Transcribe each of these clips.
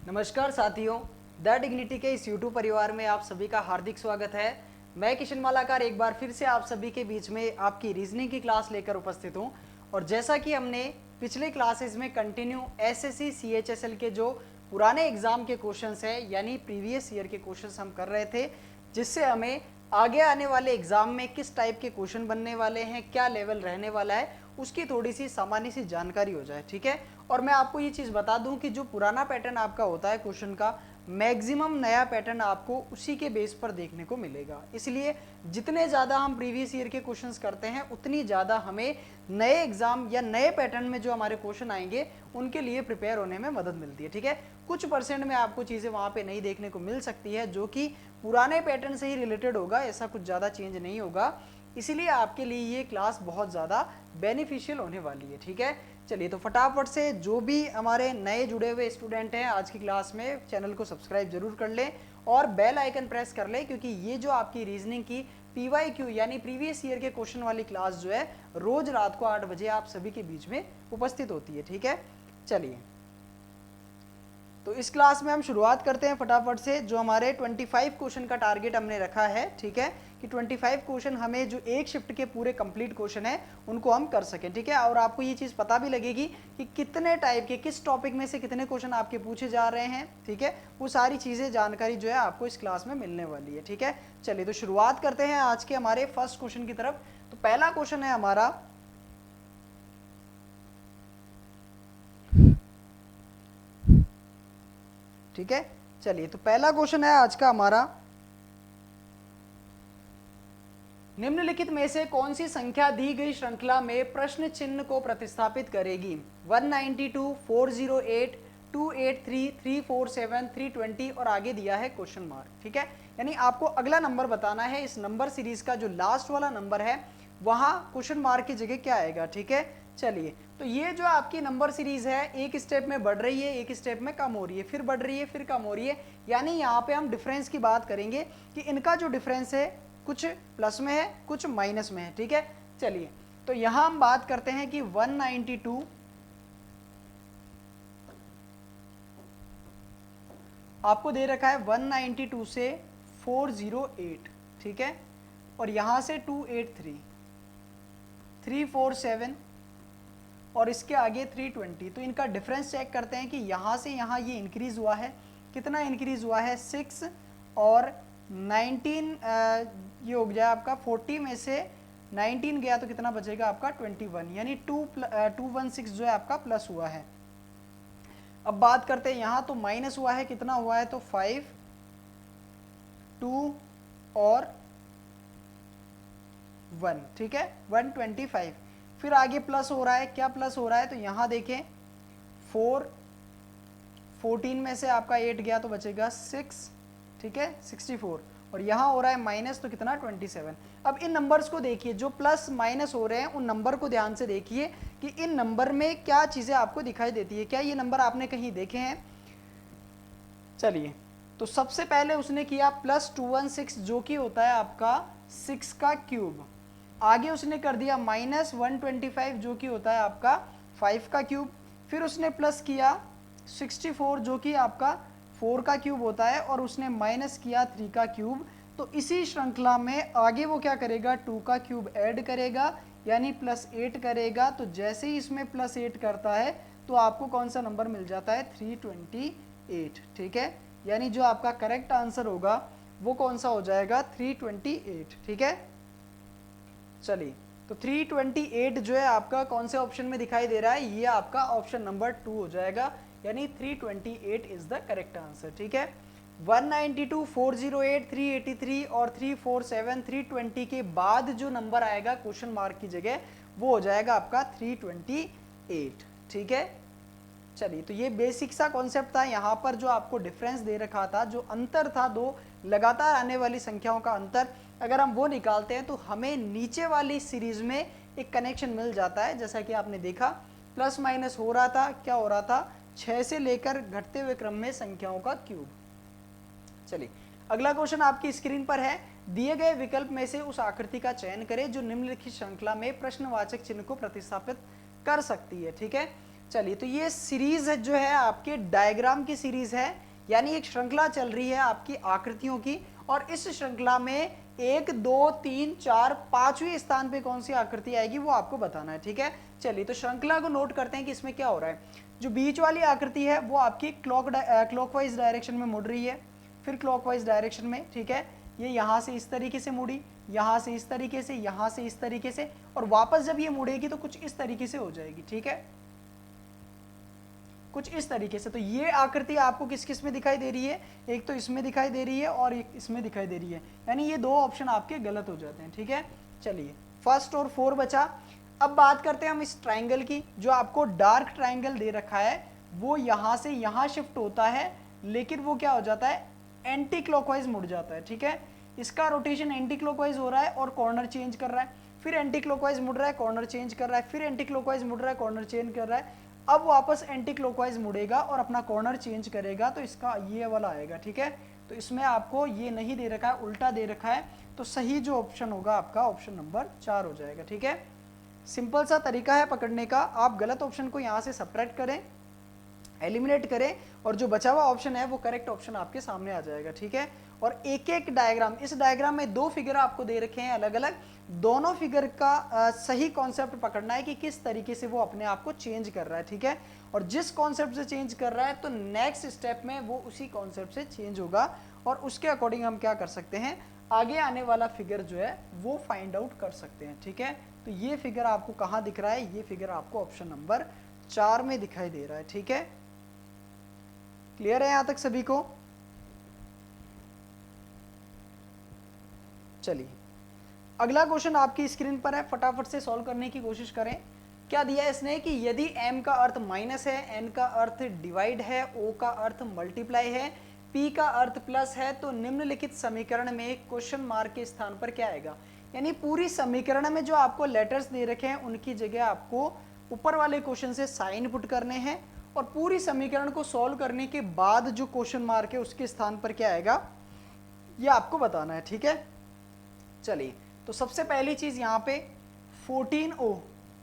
नमस्कार साथियों, the dignity के इस यूट्यूब परिवार में आप सभी का हार्दिक स्वागत है। मैं किशन मालाकार एक बार फिर से आप सभी के बीच में आपकी रीजनिंग की क्लास लेकर उपस्थित हूं। और जैसा कि हमने पिछले क्लासेस में कंटिन्यू एसएससी सीएचएसएल के जो पुराने एग्जाम के क्वेश्चंस हैं यानी प्रीवियस ईयर के क्वेश्चंस हम कर रहे थे, जिससे हमें आगे आने वाले एग्जाम में किस टाइप के क्वेश्चन बनने वाले हैं, क्या लेवल रहने वाला है, उसकी थोड़ी सी सामान्य सी जानकारी हो जाए। ठीक है, और मैं आपको ये चीज़ बता दूं कि जो पुराना पैटर्न आपका होता है क्वेश्चन का, मैक्सिमम नया पैटर्न आपको उसी के बेस पर देखने को मिलेगा। इसलिए जितने ज़्यादा हम प्रीवियस ईयर के क्वेश्चंस करते हैं उतनी ज़्यादा हमें नए एग्जाम या नए पैटर्न में जो हमारे क्वेश्चन आएंगे उनके लिए प्रिपेयर होने में मदद मिलती है। ठीक है, कुछ परसेंट में आपको चीज़ें वहाँ पे नहीं देखने को मिल सकती है जो कि पुराने पैटर्न से ही रिलेटेड होगा, ऐसा कुछ ज़्यादा चेंज नहीं होगा। इसीलिए आपके लिए ये क्लास बहुत ज़्यादा बेनिफिशियल होने वाली है। ठीक है, चलिए तो फटाफट से जो भी हमारे नए जुड़े हुए स्टूडेंट हैं आज की क्लास में, चैनल को सब्सक्राइब जरूर कर लें और बेल आइकन प्रेस कर लें, क्योंकि ये जो आपकी रीजनिंग की PYQ यानी प्रीवियस ईयर के क्वेश्चन वाली क्लास जो है रोज रात को 8 बजे आप सभी के बीच में उपस्थित होती है। ठीक है, चलिए तो इस क्लास में हम शुरुआत करते हैं फटाफट से। जो हमारे 25 क्वेश्चन का टारगेट हमने रखा है, ठीक है, कि 25 क्वेश्चन हमें जो एक शिफ्ट के पूरे कंप्लीट क्वेश्चन है उनको हम कर सकें। ठीक है, और आपको ये चीज़ पता भी लगेगी कि कितने टाइप के किस टॉपिक में से कितने क्वेश्चन आपके पूछे जा रहे हैं। ठीक है, वो सारी चीज़ें जानकारी जो है आपको इस क्लास में मिलने वाली है। ठीक है, चलिए तो शुरुआत करते हैं आज के हमारे फर्स्ट क्वेश्चन की तरफ। तो पहला क्वेश्चन है हमारा, ठीक है, चलिए तो पहला क्वेश्चन है आज का हमारा, निम्नलिखित में से कौन सी संख्या दी गई श्रृंखला में प्रश्न चिन्ह को प्रतिस्थापित करेगी? 192, 408, 283, 347, 320 और आगे दिया है क्वेश्चन मार्क। ठीक है, यानी आपको अगला नंबर बताना है। इस नंबर सीरीज का जो लास्ट वाला नंबर है वहां क्वेश्चन मार्क की जगह क्या आएगा। ठीक है, चलिए तो ये जो आपकी नंबर सीरीज है एक स्टेप में बढ़ रही है, एक स्टेप में कम हो रही है, फिर बढ़ रही है, फिर कम हो रही है। यानी यहाँ पे हम डिफरेंस की बात करेंगे कि इनका जो डिफरेंस है कुछ प्लस में है कुछ माइनस में है। ठीक है, चलिए तो यहां हम बात करते हैं कि 192 आपको दे रखा है 192 से 408, ठीक है, और यहां से 283, 347 और इसके आगे 320। तो इनका डिफरेंस चेक करते हैं कि यहां से यहां ये इंक्रीज हुआ है, कितना इंक्रीज हुआ है 6 और 19, ये हो गया आपका 40 में से 19 गया तो कितना बचेगा आपका 21, यानी 216 जो है आपका प्लस हुआ है। अब बात करते हैं यहाँ तो माइनस हुआ है, कितना हुआ है तो 5, 2 और 1, ठीक है 125। फिर आगे प्लस हो रहा है, क्या प्लस हो रहा है तो यहाँ देखें 4, 14 में से आपका 8 गया तो बचेगा 6, ठीक है 64, और यहाँ हो रहा है माइनस तो कितना 27। अब इन नंबर्स को देखिए, जो प्लस माइनस हो रहे हैं उन नंबर को ध्यान से देखिए कि इन नंबर में क्या चीज़ें आपको दिखाई देती है। क्या ये नंबर आपने कहीं देखे हैं? चलिए तो सबसे पहले उसने किया प्लस 216 जो कि होता है आपका 6 का क्यूब, आगे उसने कर दिया माइनस 125 जो कि होता है आपका 5 का क्यूब, फिर उसने प्लस किया 64 जो कि आपका 4 का क्यूब होता है, और उसने माइनस किया 3 का क्यूब। तो इसी श्रृंखला में आगे वो क्या करेगा 2 का क्यूब ऐड करेगा यानी प्लस 8 करेगा। तो जैसे ही इसमें प्लस 8 करता है तो आपको कौन सा नंबर मिल जाता है 328, ठीक है, यानी जो आपका करेक्ट आंसर होगा वो कौन सा हो जाएगा 328। ठीक है, चलिए तो 328 जो है आपका कौन से ऑप्शन में दिखाई दे रहा है, ये आपका ऑप्शन नंबर 2 हो जाएगा, यानी 328 इज द करेक्ट आंसर। ठीक है, 192, 408, 383 और 347, 320 के बाद जो नंबर आएगा क्वेश्चन मार्क की जगह वो हो जाएगा आपका 328। ठीक है, चलिए तो ये बेसिक सा कॉन्सेप्ट था। यहाँ पर जो आपको डिफरेंस दे रखा था, जो अंतर था दो लगातार आने वाली संख्याओं का अंतर, अगर हम वो निकालते हैं तो हमें नीचे वाली सीरीज में एक कनेक्शन मिल जाता है। जैसा कि आपने देखा प्लस माइनस हो रहा था, क्या हो रहा था 6 से लेकर घटते हुए क्रम में संख्याओं का क्यूब। चलिए अगला क्वेश्चन आपकी स्क्रीन पर है, दिए गए विकल्प में से उस आकृति का चयन करें जो निम्नलिखित श्रृंखला में प्रश्नवाचक चिन्ह को प्रतिस्थापित कर सकती है। ठीक है, चलिए, तो ये सीरीज जो है आपके डायग्राम की सीरीज है, यानी एक श्रृंखला चल रही है आपकी आकृतियों की, और इस श्रृंखला में 1 2 3 4 5वें स्थान पे कौन सी आकृति आएगी वो आपको बताना है। ठीक है, चलिए तो श्रृंखला को नोट करते हैं कि इसमें क्या हो रहा है। जो बीच वाली आकृति है वो आपकी क्लॉकवाइज डायरेक्शन में मुड़ रही है, फिर क्लॉकवाइज डायरेक्शन में। ठीक है, ये यहाँ से इस तरीके से मुड़ी, यहाँ से इस तरीके से, यहाँ से इस तरीके से, और वापस जब ये मुड़ेगी तो कुछ इस तरीके से हो जाएगी। ठीक है, कुछ इस तरीके से। तो ये आकृति आपको किस किस में दिखाई दे रही है, एक तो इसमें दिखाई दे रही है और एक इसमें दिखाई दे रही है, यानी ये दो ऑप्शन आपके गलत हो जाते हैं। ठीक है, चलिए फर्स्ट और 4 बचा। अब बात करते हैं हम इस ट्राइंगल की। जो आपको डार्क ट्राइंगल दे रखा है वो यहाँ से यहाँ शिफ्ट होता है, लेकिन वो क्या हो जाता है, एंटी क्लॉकवाइज मुड़ जाता है। ठीक है, इसका रोटेशन एंटी क्लॉकवाइज हो रहा है और कॉर्नर चेंज कर रहा है, फिर एंटी क्लॉकवाइज मुड़ रहा है, कॉर्नर चेंज कर रहा है, फिर एंटी क्लॉकवाइज मुड़ रहा है, कॉर्नर चेंज कर रहा है। अब वापस एंटी क्लॉकवाइज मुड़ेगा और अपना कॉर्नर चेंज करेगा, तो इसका ये वाला आएगा। ठीक है, तो इसमें आपको ये नहीं दे रखा है, उल्टा दे रखा है, तो सही जो ऑप्शन होगा आपका ऑप्शन नंबर 4 हो जाएगा। ठीक है, सिंपल सा तरीका है पकड़ने का। आप गलत ऑप्शन को यहाँ से सब्ट्रैक्ट करें, एलिमिनेट करें, और जो बचा हुआ ऑप्शन है वो करेक्ट ऑप्शन आपके सामने आ जाएगा। ठीक है, और एक एक डायग्राम, इस डायग्राम में 2 फिगर आपको दे रखे हैं अलग अलग, दोनों फिगर का सही कॉन्सेप्ट पकड़ना है कि किस तरीके से वो अपने आप को चेंज कर रहा है। ठीक है, और जिस कॉन्सेप्ट से चेंज कर रहा है तो नेक्स्ट स्टेप में वो उसी कॉन्सेप्ट से चेंज होगा, और उसके अकॉर्डिंग हम क्या कर सकते हैं, आगे आने वाला फिगर जो है वो फाइंड आउट कर सकते हैं। ठीक है, तो ये फिगर आपको कहाँ दिख रहा है, ये फिगर आपको ऑप्शन नंबर 4 में दिखाई दे रहा है। ठीक है, क्लियर है यहां तक सभी को? चलिए अगला क्वेश्चन आपकी स्क्रीन पर है, फटाफट से सॉल्व करने की कोशिश करें। क्या दिया है इसने कि यदि m का अर्थ माइनस है, n का अर्थ डिवाइड है, o का अर्थ मल्टीप्लाई है, p का अर्थ प्लस है, तो निम्नलिखित समीकरण में क्वेश्चन मार्क के स्थान पर क्या आएगा। यानी पूरी समीकरण में जो आपको लेटर्स दे रखे हैं उनकी जगह आपको ऊपर वाले क्वेश्चन से साइन पुट करने हैं, और पूरी समीकरण को सॉल्व करने के बाद जो क्वेश्चन मार्क है उसके स्थान पर क्या आएगा ये आपको बताना है। ठीक है, चलिए तो सबसे पहली चीज यहाँ पे 14O,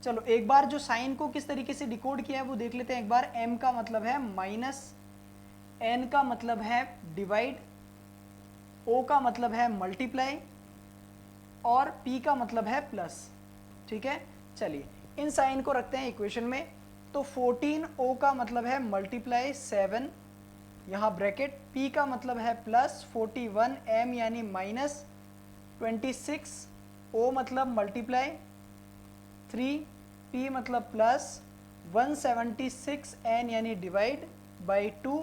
चलो एक बार जो साइन को किस तरीके से डिकोड किया है वो देख लेते हैं एक बार। m का मतलब है माइनस, n का मतलब है डिवाइड, o का मतलब है मल्टीप्लाई, और p का मतलब है प्लस। ठीक है, चलिए इन साइन को रखते हैं इक्वेशन में। तो 14O का मतलब है मल्टीप्लाई 7, यहाँ ब्रैकेट, p का मतलब है प्लस 41, m यानी माइनस 26, o मतलब मल्टीप्लाई 3, p मतलब प्लस 176, n यानी डिवाइड बाई 2।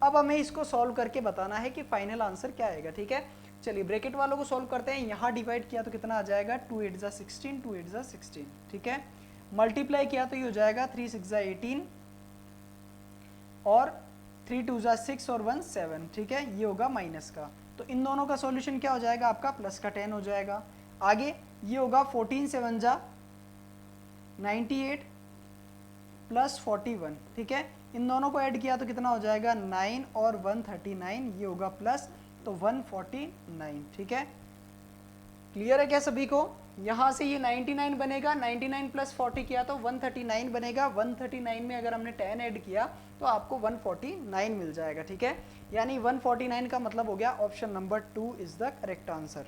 अब हमें इसको सॉल्व करके बताना है कि फाइनल आंसर क्या आएगा। ठीक है, चलिए ब्रैकेट वालों को सॉल्व करते हैं। यहाँ डिवाइड किया तो कितना आ जाएगा, 2 8 जा 16, 2 8 जा 16। ठीक है, मल्टीप्लाई किया तो ये हो जाएगा 3 6 जा 18, और 3 2 जा 6 और 1 7। ठीक है, ये होगा माइनस का, तो इन दोनों का सॉल्यूशन क्या हो जाएगा आपका, प्लस का 10 हो जाएगा। आगे ये होगा 14 7 जा 98 प्लस 41। ठीक है, इन दोनों को ऐड किया तो कितना हो जाएगा 9 और 139, ये होगा प्लस, तो 149। ठीक है, क्लियर है क्या सभी को? यहाँ से ये 99 बनेगा, 99 प्लस 40 किया तो 139 बनेगा, 139 में अगर हमने 10 ऐड किया तो आपको 149 मिल जाएगा। ठीक है, यानी 149 का मतलब हो गया option number 2 is the correct answer.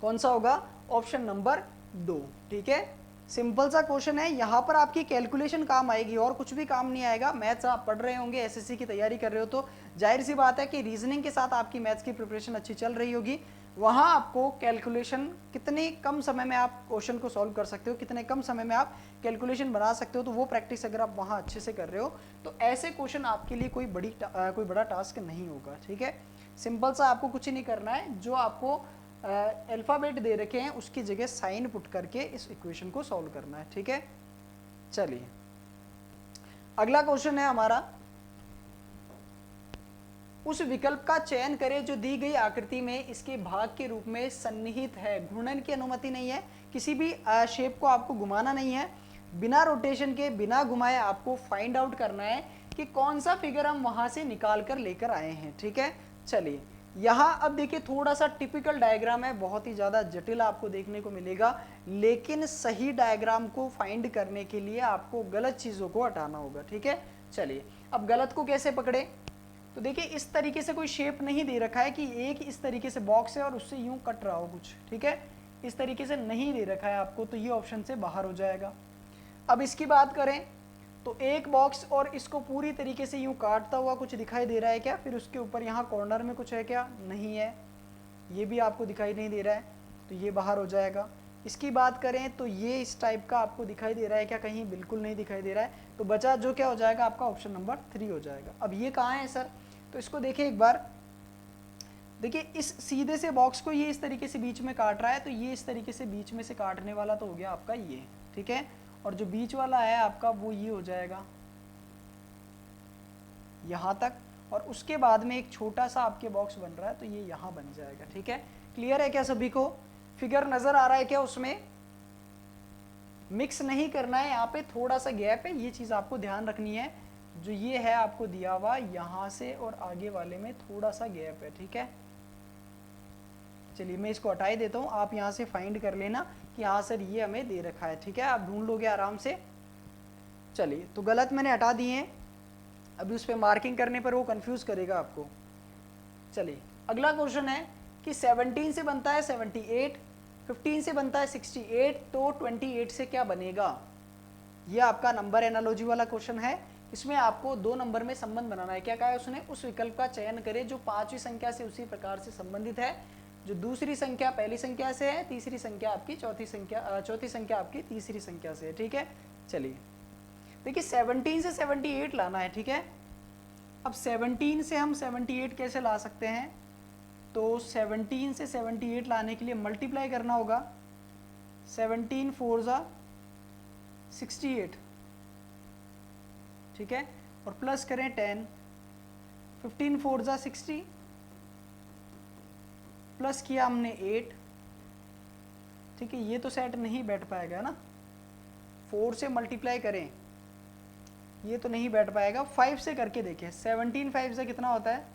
कौन सा होगा, ऑप्शन नंबर 2। ठीक है, सिंपल सा क्वेश्चन है, यहाँ पर आपकी कैलकुलेशन काम आएगी और कुछ भी काम नहीं आएगा। मैथ्स आप पढ़ रहे होंगे, एसएससी की तैयारी कर रहे हो, तो जाहिर सी बात है कि रीजनिंग के साथ आपकी मैथ्स की प्रिपरेशन अच्छी चल रही होगी। वहाँ आपको कैलकुलेशन कितने कम समय में आप क्वेश्चन को सॉल्व कर सकते हो, कितने कम समय में आप कैलकुलेशन बना सकते हो, तो वो प्रैक्टिस अगर आप वहाँ अच्छे से कर रहे हो तो ऐसे क्वेश्चन आपके लिए कोई बड़ा टास्क नहीं होगा। ठीक है, सिंपल सा आपको कुछ ही नहीं करना है, जो आपको अल्फ़ाबेट दे रखे हैं उसकी जगह साइन पुट करके इस इक्वेशन को सॉल्व करना है। ठीक है, चलिए अगला क्वेश्चन है हमारा, उस विकल्प का चयन करें जो दी गई आकृति में इसके भाग के रूप में सन्निहित है। घूर्णन की अनुमति नहीं है, किसी भी शेप को आपको घुमाना नहीं है, बिना रोटेशन के, बिना घुमाए आपको फाइंड आउट करना है कि कौन सा फिगर हम वहां से निकाल कर लेकर आए हैं। ठीक है, चलिए यहाँ अब देखिए थोड़ा सा टिपिकल डायग्राम है, बहुत ही ज़्यादा जटिल आपको देखने को मिलेगा, लेकिन सही डायग्राम को फाइंड करने के लिए आपको गलत चीज़ों को हटाना होगा, ठीक है। चलिए अब गलत को कैसे पकड़े, तो देखिए इस तरीके से कोई शेप नहीं दे रखा है कि एक इस तरीके से बॉक्स है और उससे यूं कट रहा हो कुछ, ठीक है, इस तरीके से नहीं दे रखा है आपको, तो ये ऑप्शन से बाहर हो जाएगा। अब इसकी बात करें तो एक बॉक्स और इसको पूरी तरीके से यूं काटता हुआ कुछ दिखाई दे रहा है क्या, फिर उसके ऊपर यहाँ कॉर्नर में कुछ है क्या, नहीं है, ये भी आपको दिखाई नहीं दे रहा है, तो ये बाहर हो जाएगा। इसकी बात करें तो ये इस टाइप का आपको दिखाई दे रहा है क्या, कहीं बिल्कुल नहीं दिखाई दे रहा है, तो बचा जो क्या हो जाएगा आपका ऑप्शन नंबर 3 हो जाएगा। अब ये कहाँ है सर, तो इसको देखिए एक बार, देखिए इस सीधे से बॉक्स को ये इस तरीके से बीच में काट रहा है, तो ये इस तरीके से बीच में से काटने वाला तो हो गया आपका ये, ठीक है, और जो बीच वाला है आपका वो ये हो जाएगा यहाँ तक, और उसके बाद में एक छोटा सा आपके बॉक्स बन रहा है, तो ये यहाँ बन जाएगा, ठीक है। क्लियर है क्या सभी को, फिगर नजर आ रहा है क्या, उसमें मिक्स नहीं करना है, यहाँ पे थोड़ा सा गैप है, ये चीज़ आपको ध्यान रखनी है, जो ये है आपको दिया हुआ यहाँ से और आगे वाले में थोड़ा सा गैप है, ठीक है। चलिए मैं इसको हटा ही देता हूँ, आप यहाँ से फाइंड कर लेना कि हाँ सर ये हमें दे रखा है, ठीक है, आप ढूंढ लोगे आराम से। चलिए तो गलत मैंने हटा दिए हैं, अभी उस पर मार्किंग करने पर वो कंफ्यूज करेगा आपको। चलिए अगला क्वेश्चन है कि 17 से बनता है 78, 15 से बनता है 68, तो 28 से क्या बनेगा। ये आपका नंबर एनालॉजी वाला क्वेश्चन है, इसमें आपको 2 नंबर में संबंध बनाना है। क्या कहा है उसने, उस विकल्प का चयन करें जो 5वीं संख्या से उसी प्रकार से संबंधित है, जो दूसरी संख्या पहली संख्या से है, तीसरी संख्या आपकी चौथी संख्या आपकी तीसरी संख्या से है, ठीक है। चलिए देखिए 17 से 78 लाना है, ठीक है। अब 17 से हम 78 कैसे ला सकते हैं, तो 17 से 78 लाने के लिए मल्टीप्लाई करना होगा, 17 4 जा 68, ठीक है, और प्लस करें 10, 15 4 जा 60, प्लस किया हमने 8, ठीक है, ये तो सेट नहीं बैठ पाएगा ना, 4 से मल्टीप्लाई करें ये तो नहीं बैठ पाएगा, 5 से करके देखें, 17 5 से कितना होता है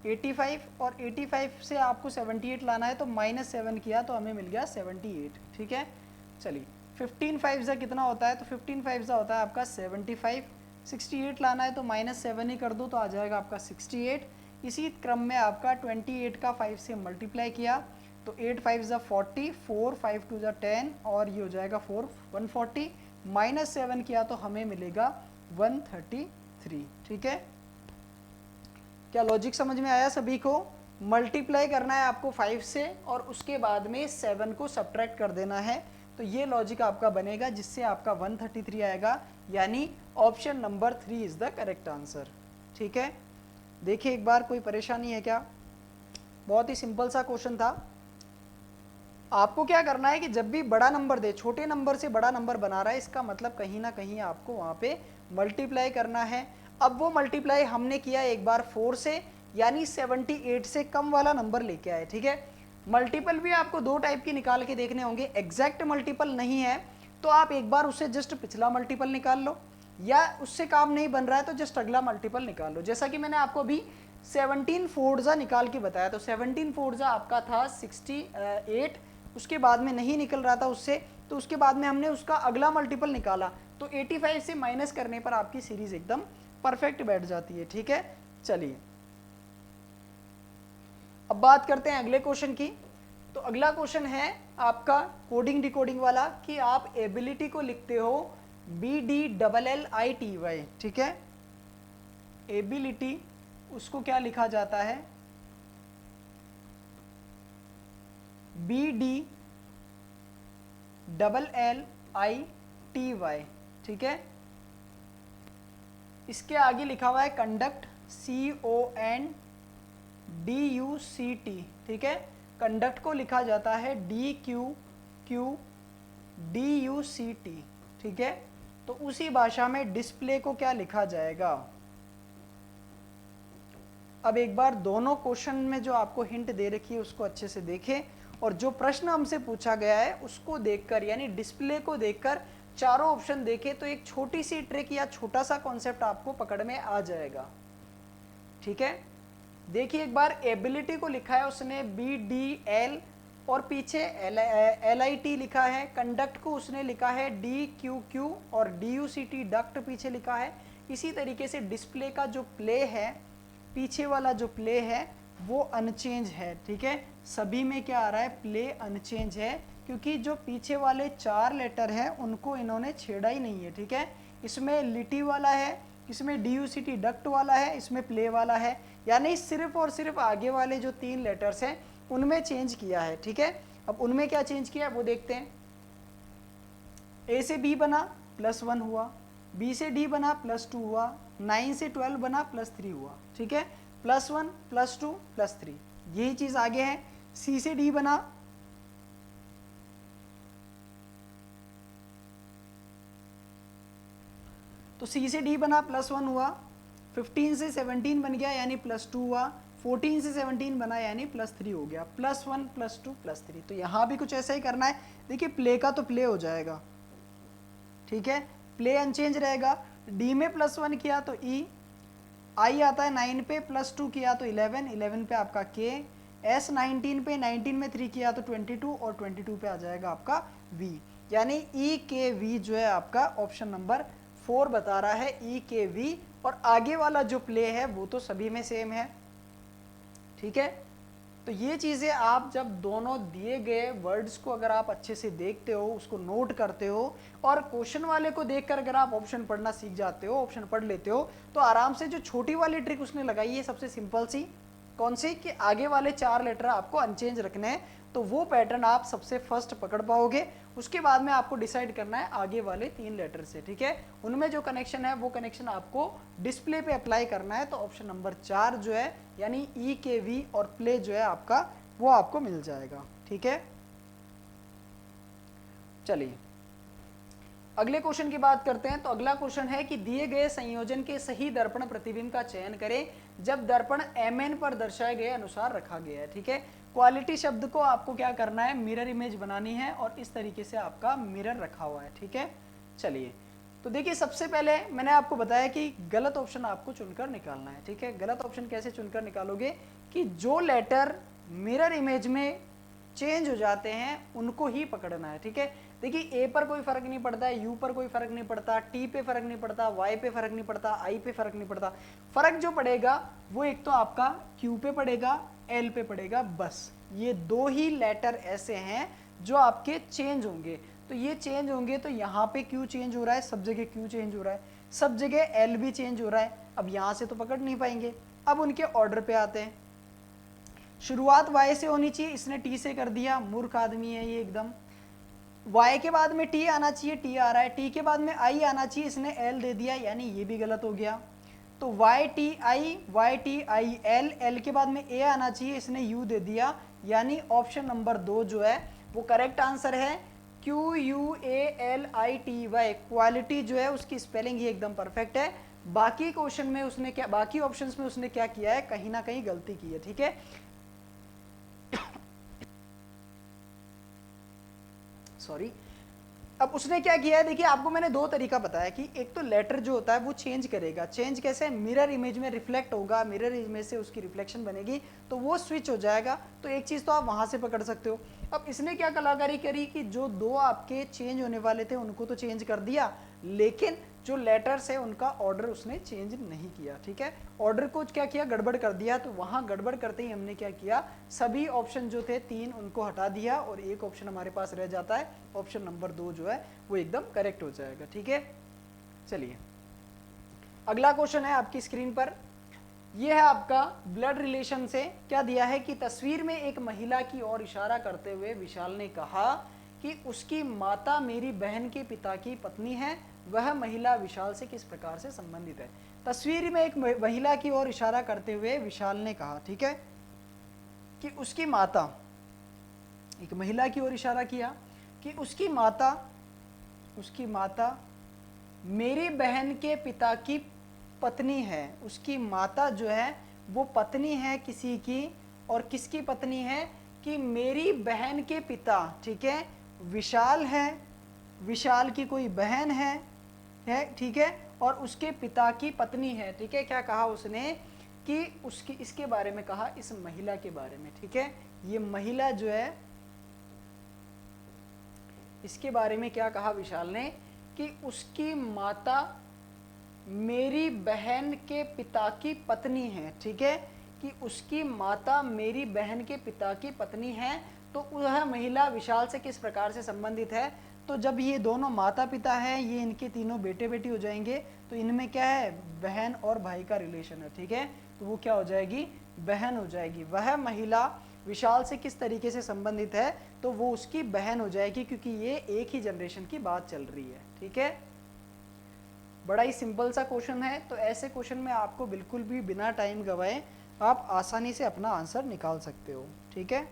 85, और 85 से आपको 78 लाना है, तो -7 किया तो हमें मिल गया 78, ठीक है। चलिए 15 5 से कितना होता है, तो 15 5 से होता है आपका 75, 68 लाना है तो -7 ही कर दो तो आ जाएगा आपका 68। इसी क्रम में आपका 28 का 5 से मल्टीप्लाई किया तो 8 5 जा 40, 4 5 2 जा 10, और ये हो जाएगा 4 140, -7 किया तो हमें मिलेगा 133, ठीक है। क्या लॉजिक समझ में आया सभी को, मल्टीप्लाई करना है आपको 5 से और उसके बाद में 7 को सब्ट्रैक्ट कर देना है, तो ये लॉजिक आपका बनेगा जिससे आपका 133 आएगा, यानी option number 3 is the correct answer, ठीक है। देखिए एक बार, कोई परेशानी है क्या, बहुत ही सिंपल सा क्वेश्चन था। आपको क्या करना है कि जब भी बड़ा नंबर दे, छोटे नंबर से बड़ा नंबर बना रहा है, इसका मतलब कहीं ना कहीं आपको वहाँ पे मल्टीप्लाई करना है। अब वो मल्टीप्लाई हमने किया एक बार 4 से, यानी 78 से कम वाला नंबर लेके आए, ठीक है। मल्टीपल भी आपको 2 टाइप की निकाल के देखने होंगे, एग्जैक्ट मल्टीपल नहीं है तो आप एक बार उससे जस्ट पिछला मल्टीपल निकाल लो, या उससे काम नहीं बन रहा है तो जस्ट अगला मल्टीपल निकाल लो। जैसा कि मैंने आपको अभी 17 फोर्जा निकाल के बताया, तो 17 फोर्जा आपका था 68, उसके बाद में नहीं निकल रहा था उससे, तो उसके बाद में हमने उसका अगला मल्टीपल निकाला, तो 85 से माइनस करने पर आपकी सीरीज एकदम परफेक्ट बैठ जाती है, ठीक है। चलिए अब बात करते हैं अगले क्वेश्चन की। तो अगला क्वेश्चन है आपका कोडिंग डिकोडिंग वाला, कि आप एबिलिटी को लिखते हो BDLLITY, ठीक है। एबिलिटी उसको क्या लिखा जाता है, BDLLITY, ठीक है। इसके आगे लिखा हुआ है कंडक्ट, CONDUCT, ठीक है। कंडक्ट को लिखा जाता है DQQDUCT, ठीक है। तो उसी भाषा में डिस्प्ले को क्या लिखा जाएगा। अब एक बार दोनों क्वेश्चन में जो आपको हिंट दे रखी है उसको अच्छे से देखें, और जो प्रश्न हमसे पूछा गया है उसको देखकर, यानी डिस्प्ले को देखकर चारों ऑप्शन देखें, तो एक छोटी सी ट्रिक या छोटा सा कॉन्सेप्ट आपको पकड़ में आ जाएगा, ठीक है। देखिए एक बार एबिलिटी को लिखा है उसने BDL और पीछे LIT लिखा है, कंडक्ट को उसने लिखा है DQQ और DUCT डक्ट पीछे लिखा है। इसी तरीके से डिस्प्ले का जो प्ले है, पीछे वाला जो प्ले है वो अनचेंज है, ठीक है। सभी में क्या आ रहा है, प्ले अनचेंज है, क्योंकि जो पीछे वाले 4 लेटर हैं उनको इन्होंने छेड़ा ही नहीं है, ठीक है। इसमें लिटी वाला है, इसमें DUCT डक्ट वाला है, इसमें प्ले वाला है, यानी सिर्फ और सिर्फ आगे वाले जो 3 लेटर्स हैं उनमें चेंज किया है, ठीक है। अब उनमें क्या चेंज किया है वो देखते हैं। A से B बना +1 हुआ, B से D बना +2 हुआ, 9 से 12 बना +3 हुआ, ठीक है। +1 +2 +3 यही चीज आगे है। C से D बना, तो C से D बना +1 हुआ, 15 से 17 बन गया यानी +2 हुआ, 14 से 17 बना यानी +3 हो गया, +1 +2 +3। तो यहाँ भी कुछ ऐसा ही करना है। देखिए प्ले का तो प्ले हो जाएगा, ठीक है, प्ले अनचेंज रहेगा। D में +1 किया तो E, I आता है 9 पे, +2 किया तो 11, 11 पे आपका K, S 19 पे, 19 में 3 किया तो 22 और 22 पे आ जाएगा आपका V, यानी EKV जो है आपका ऑप्शन नंबर 4 बता रहा है EKV। और आगे वाला जो प्ले है वो तो सभी में सेम है, ठीक है। तो ये चीज़ें आप जब दोनों दिए गए वर्ड्स को अगर आप अच्छे से देखते हो, उसको नोट करते हो और क्वेश्चन वाले को देखकर अगर आप ऑप्शन पढ़ना सीख जाते हो, ऑप्शन पढ़ लेते हो, तो आराम से जो छोटी वाली ट्रिक उसने लगाई है सबसे सिंपल सी, कौन सी, कि आगे वाले 4 लेटर आपको अनचेंज रखने हैं, तो वो पैटर्न आप सबसे फर्स्ट पकड़ पाओगे। उसके बाद में आपको डिसाइड करना है आगे वाले 3 लेटर से, ठीक है। उनमें जो कनेक्शन है वो कनेक्शन आपको डिस्प्ले पे अप्लाई करना है। तो ऑप्शन नंबर 4 जो है यानी EKV और प्ले जो है आपका वो आपको मिल जाएगा, ठीक है। चलिए अगले क्वेश्चन की बात करते हैं। तो अगला क्वेश्चन है कि दिए गए संयोजन के सही दर्पण प्रतिबिंब का चयन करें जब दर्पण MN पर दर्शाए गए अनुसार रखा गया है, ठीक है। क्वालिटी शब्द को आपको क्या करना है, मिरर इमेज बनानी है और इस तरीके से आपका मिरर रखा हुआ है, ठीक है। चलिए तो देखिए सबसे पहले मैंने आपको बताया कि गलत ऑप्शन आपको चुनकर निकालना है, ठीक है। गलत ऑप्शन कैसे चुनकर निकालोगे, कि जो लेटर मिरर इमेज में चेंज हो जाते हैं उनको ही पकड़ना है, ठीक है। देखिए A पर कोई फर्क नहीं पड़ता है, U पर कोई फर्क नहीं पड़ता, T पे फर्क नहीं पड़ता, Y पे फर्क नहीं पड़ता, I पे फर्क नहीं पड़ता। फर्क जो पड़ेगा वो एक तो आपका Q पे पड़ेगा, L पे पड़ेगा, बस ये 2 ही लेटर ऐसे हैं जो आपके चेंज होंगे। तो ये चेंज होंगे, तो यहाँ पे Q चेंज हो रहा है, सब जगह Q चेंज हो रहा है, सब जगह L भी चेंज हो रहा है। अब यहाँ से तो पकड़ नहीं पाएंगे। अब उनके ऑर्डर पे आते हैं। शुरुआत Y से होनी चाहिए, इसने T से कर दिया, मूर्ख आदमी है ये एकदम। Y के बाद में T आना चाहिए, T आ रहा है, T के बाद में I आना चाहिए, इसने L दे दिया, यानी ये भी गलत हो गया। तो YTI L के बाद में A आना चाहिए, इसने U दे दिया, यानी ऑप्शन नंबर 2 जो है वो करेक्ट आंसर है। QUALITY, क्वालिटी जो है उसकी स्पेलिंग ही एकदम परफेक्ट है। बाकी क्वेश्चन में उसने क्या, बाकी ऑप्शंस में उसने क्या किया है, कहीं ना कहीं गलती की है, ठीक है। सॉरी। अब उसने क्या किया है, देखिए आपको मैंने 2 तरीका बताया कि एक तो लेटर जो होता है वो चेंज करेगा, चेंज कैसे, मिरर इमेज में रिफ्लेक्ट होगा, मिरर इमेज से उसकी रिफ्लेक्शन बनेगी तो वो स्विच हो जाएगा। तो एक चीज़ तो आप वहाँ से पकड़ सकते हो। अब इसने क्या कलाकारी करी कि जो 2 आपके चेंज होने वाले थे उनको तो चेंज कर दिया, लेकिन जो लेटर्स है उनका ऑर्डर उसने चेंज नहीं किया, ठीक है। ऑर्डर को क्या किया, गड़बड़ कर दिया। तो वहाँ गड़बड़ करते ही हमने क्या किया, सभी ऑप्शन जो थे 3 उनको हटा दिया और एक ऑप्शन हमारे पास रह जाता है, ऑप्शन नंबर 2 जो है वो एकदम करेक्ट हो जाएगा, ठीक है। चलिए अगला क्वेश्चन है आपकी स्क्रीन पर, यह है आपका ब्लड रिलेशन से क्या दिया है कि तस्वीर में एक महिला की ओर इशारा करते हुए विशाल ने कहा कि उसकी माता मेरी बहन के पिता की पत्नी है, वह महिला विशाल से किस प्रकार से संबंधित है। तस्वीर में एक महिला की ओर इशारा करते हुए विशाल ने कहा, ठीक है, कि उसकी माता, एक महिला की ओर इशारा किया कि उसकी माता मेरी बहन के पिता की पत्नी है। उसकी माता जो है वो पत्नी है किसी की, और किसकी पत्नी है, कि मेरी बहन के पिता, ठीक है, विशाल है, विशाल की कोई बहन है, ठीक है, और उसके पिता की पत्नी है, ठीक है। क्या कहा उसने, कि उसकी इसके बारे में कहा, इस महिला के बारे में, ठीक है। ये महिला जो है इसके बारे में क्या कहा विशाल ने कि उसकी माता मेरी बहन के पिता की पत्नी है, ठीक है, कि उसकी माता मेरी बहन के पिता की पत्नी है। तो वह महिला विशाल से किस प्रकार से संबंधित है, तो जब ये दोनों माता पिता हैं, ये इनके तीनों बेटे बेटी हो जाएंगे, तो इनमें क्या है, बहन और भाई का रिलेशन है, ठीक है, तो वो क्या हो जाएगी, बहन हो जाएगी। वह महिला विशाल से किस तरीके से संबंधित है, तो वो उसकी बहन हो जाएगी, क्योंकि ये एक ही जनरेशन की बात चल रही है, ठीक है। बड़ा ही सिंपल सा क्वेश्चन है, तो ऐसे क्वेश्चन में आपको बिल्कुल भी बिना टाइम गवाए आप आसानी से अपना आंसर निकाल सकते हो, ठीक है।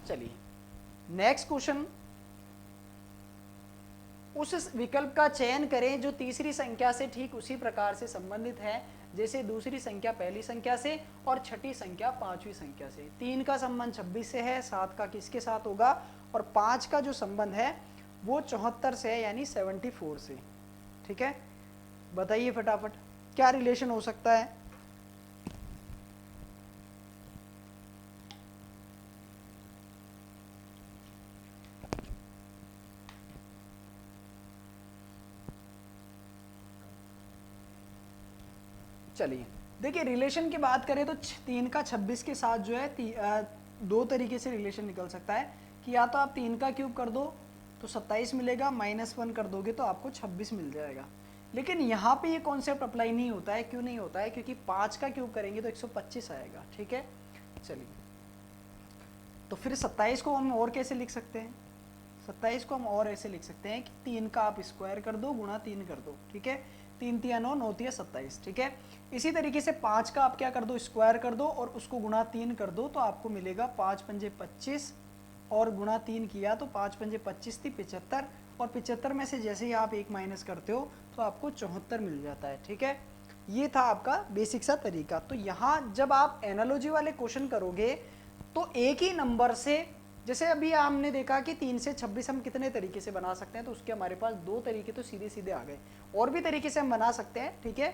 चलिए नेक्स्ट क्वेश्चन, उस विकल्प का चयन करें जो तीसरी संख्या से ठीक उसी प्रकार से संबंधित है जैसे दूसरी संख्या पहली संख्या से और छठी संख्या पांचवी संख्या से। 3 का संबंध 26 से है, 7 का किसके साथ होगा, और 5 का जो संबंध है वो 74 से है, यानी 74 से, ठीक है। बताइए फटाफट क्या रिलेशन हो सकता है। चलिए देखिए, रिलेशन की बात करें तो 3 का 26 के साथ जो है दो तरीके से रिलेशन निकल सकता है कि या तो आप 3 का क्यूब कर दो तो 27 मिलेगा, -1 कर दोगे तो आपको 26 मिल जाएगा। लेकिन यहाँ पे ये कॉन्सेप्ट अप्लाई नहीं होता है। क्यों नहीं होता है, क्योंकि 5 का क्यूब करेंगे तो 125 आएगा, ठीक है। चलिए तो फिर 27 को हम और कैसे लिख सकते हैं, 27 को हम और ऐसे लिख सकते हैं कि 3 का आप स्क्वायर कर दो, गुणा 3 कर दो, ठीक है। 3 तिया 9, 9 तिया 27, ठीक है। इसी तरीके से 5 का आप क्या कर दो, स्क्वायर कर दो और उसको गुणा 3 कर दो, तो आपको मिलेगा 5 पंजे 25 और गुणा 3 किया तो 5 पंजे 25 थी 75, और 75 में से जैसे ही आप 1 माइनस करते हो तो आपको 74 मिल जाता है, ठीक है। ये था आपका बेसिक सा तरीका। तो यहाँ जब आप एनालॉजी वाले क्वेश्चन करोगे तो एक ही नंबर से, जैसे अभी हमने देखा कि 3 से 26 हम कितने तरीके से बना सकते हैं, तो उसके हमारे पास 2 तरीके तो सीधे सीधे आ गए। और भी तरीके से हम बना सकते हैं, ठीक है।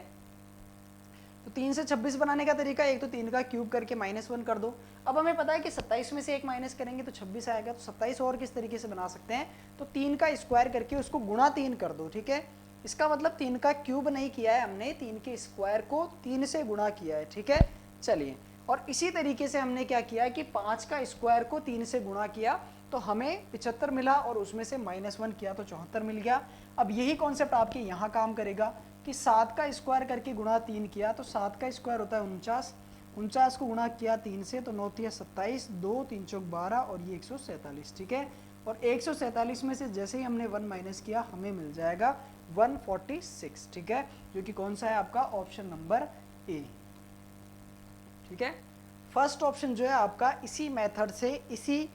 तो 3 से 26 बनाने का तरीका, एक तो 3 का क्यूब करके -1 कर दो। अब हमें पता है कि 27 में से 1 माइनस करेंगे तो 26 आएगा, तो 27 और किस तरीके से बना सकते हैं, तो 3 का स्क्वायर करके उसको गुणा 3 कर दो, ठीक है। इसका मतलब 3 का क्यूब नहीं किया है हमने, 3 के स्क्वायर को 3 से गुणा किया है, ठीक है। चलिए, और इसी तरीके से हमने क्या किया कि 5 का स्क्वायर को 3 से गुणा किया तो हमें 75 मिला, और उसमें से -1 किया तो 74 मिल गया। अब यही कॉन्सेप्ट आपके यहाँ काम करेगा कि 7 का स्क्वायर करके गुणा 3 किया तो 7 का स्क्वायर होता है 49, 49 को गुणा किया 3 से तो 9 तिया 27, 2 3 चौक 12 और ये 147, ठीक है। और 147 में से जैसे ही हमने 1 माइनस किया हमें मिल जाएगा 146, ठीक है, जो कि कौन सा है आपका ऑप्शन नंबर ए, ठीक है। फर्स्ट ऑप्शन जो है आपका इसी मेथड से, इसी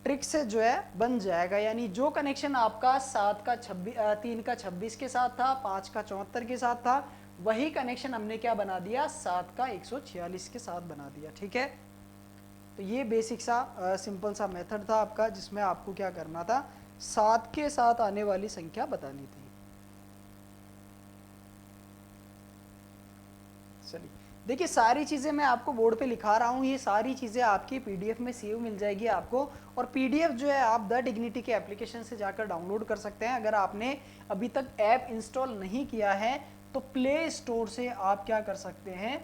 ट्रिक से जो है बन जाएगा, यानी जो कनेक्शन आपका 3 का 26 के साथ था, 5 का 74 के साथ था, वही कनेक्शन हमने क्या बना दिया, 7 का 146 के साथ बना दिया, ठीक है। तो ये बेसिक सा सिंपल सा मेथड था आपका, जिसमें आपको क्या करना था, 7 के साथ आने वाली संख्या बतानी थी। चलिए देखिए, सारी चीज़ें मैं आपको बोर्ड पे लिखा रहा हूँ, ये सारी चीज़ें आपकी पीडीएफ में सेव मिल जाएगी आपको। और पीडीएफ जो है आप द डिग्निटी के एप्लीकेशन से जाकर डाउनलोड कर सकते हैं। अगर आपने अभी तक ऐप इंस्टॉल नहीं किया है तो प्ले स्टोर से आप क्या कर सकते हैं,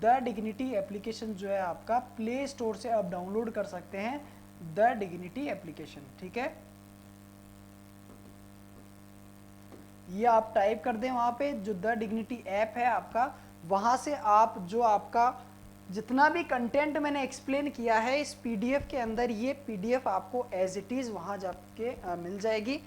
द डिग्निटी एप्लीकेशन जो है आपका प्ले स्टोर से आप डाउनलोड कर सकते हैं, द डिग्निटी एप्लीकेशन, ठीक है। ये आप टाइप कर दें वहाँ पे, जो द डिग्निटी ऐप है आपका, वहाँ से आप जो आपका जितना भी कंटेंट मैंने एक्सप्लेन किया है इस पीडीएफ के अंदर, ये पीडीएफ आपको एज इट इज़ वहाँ जाके मिल जाएगी।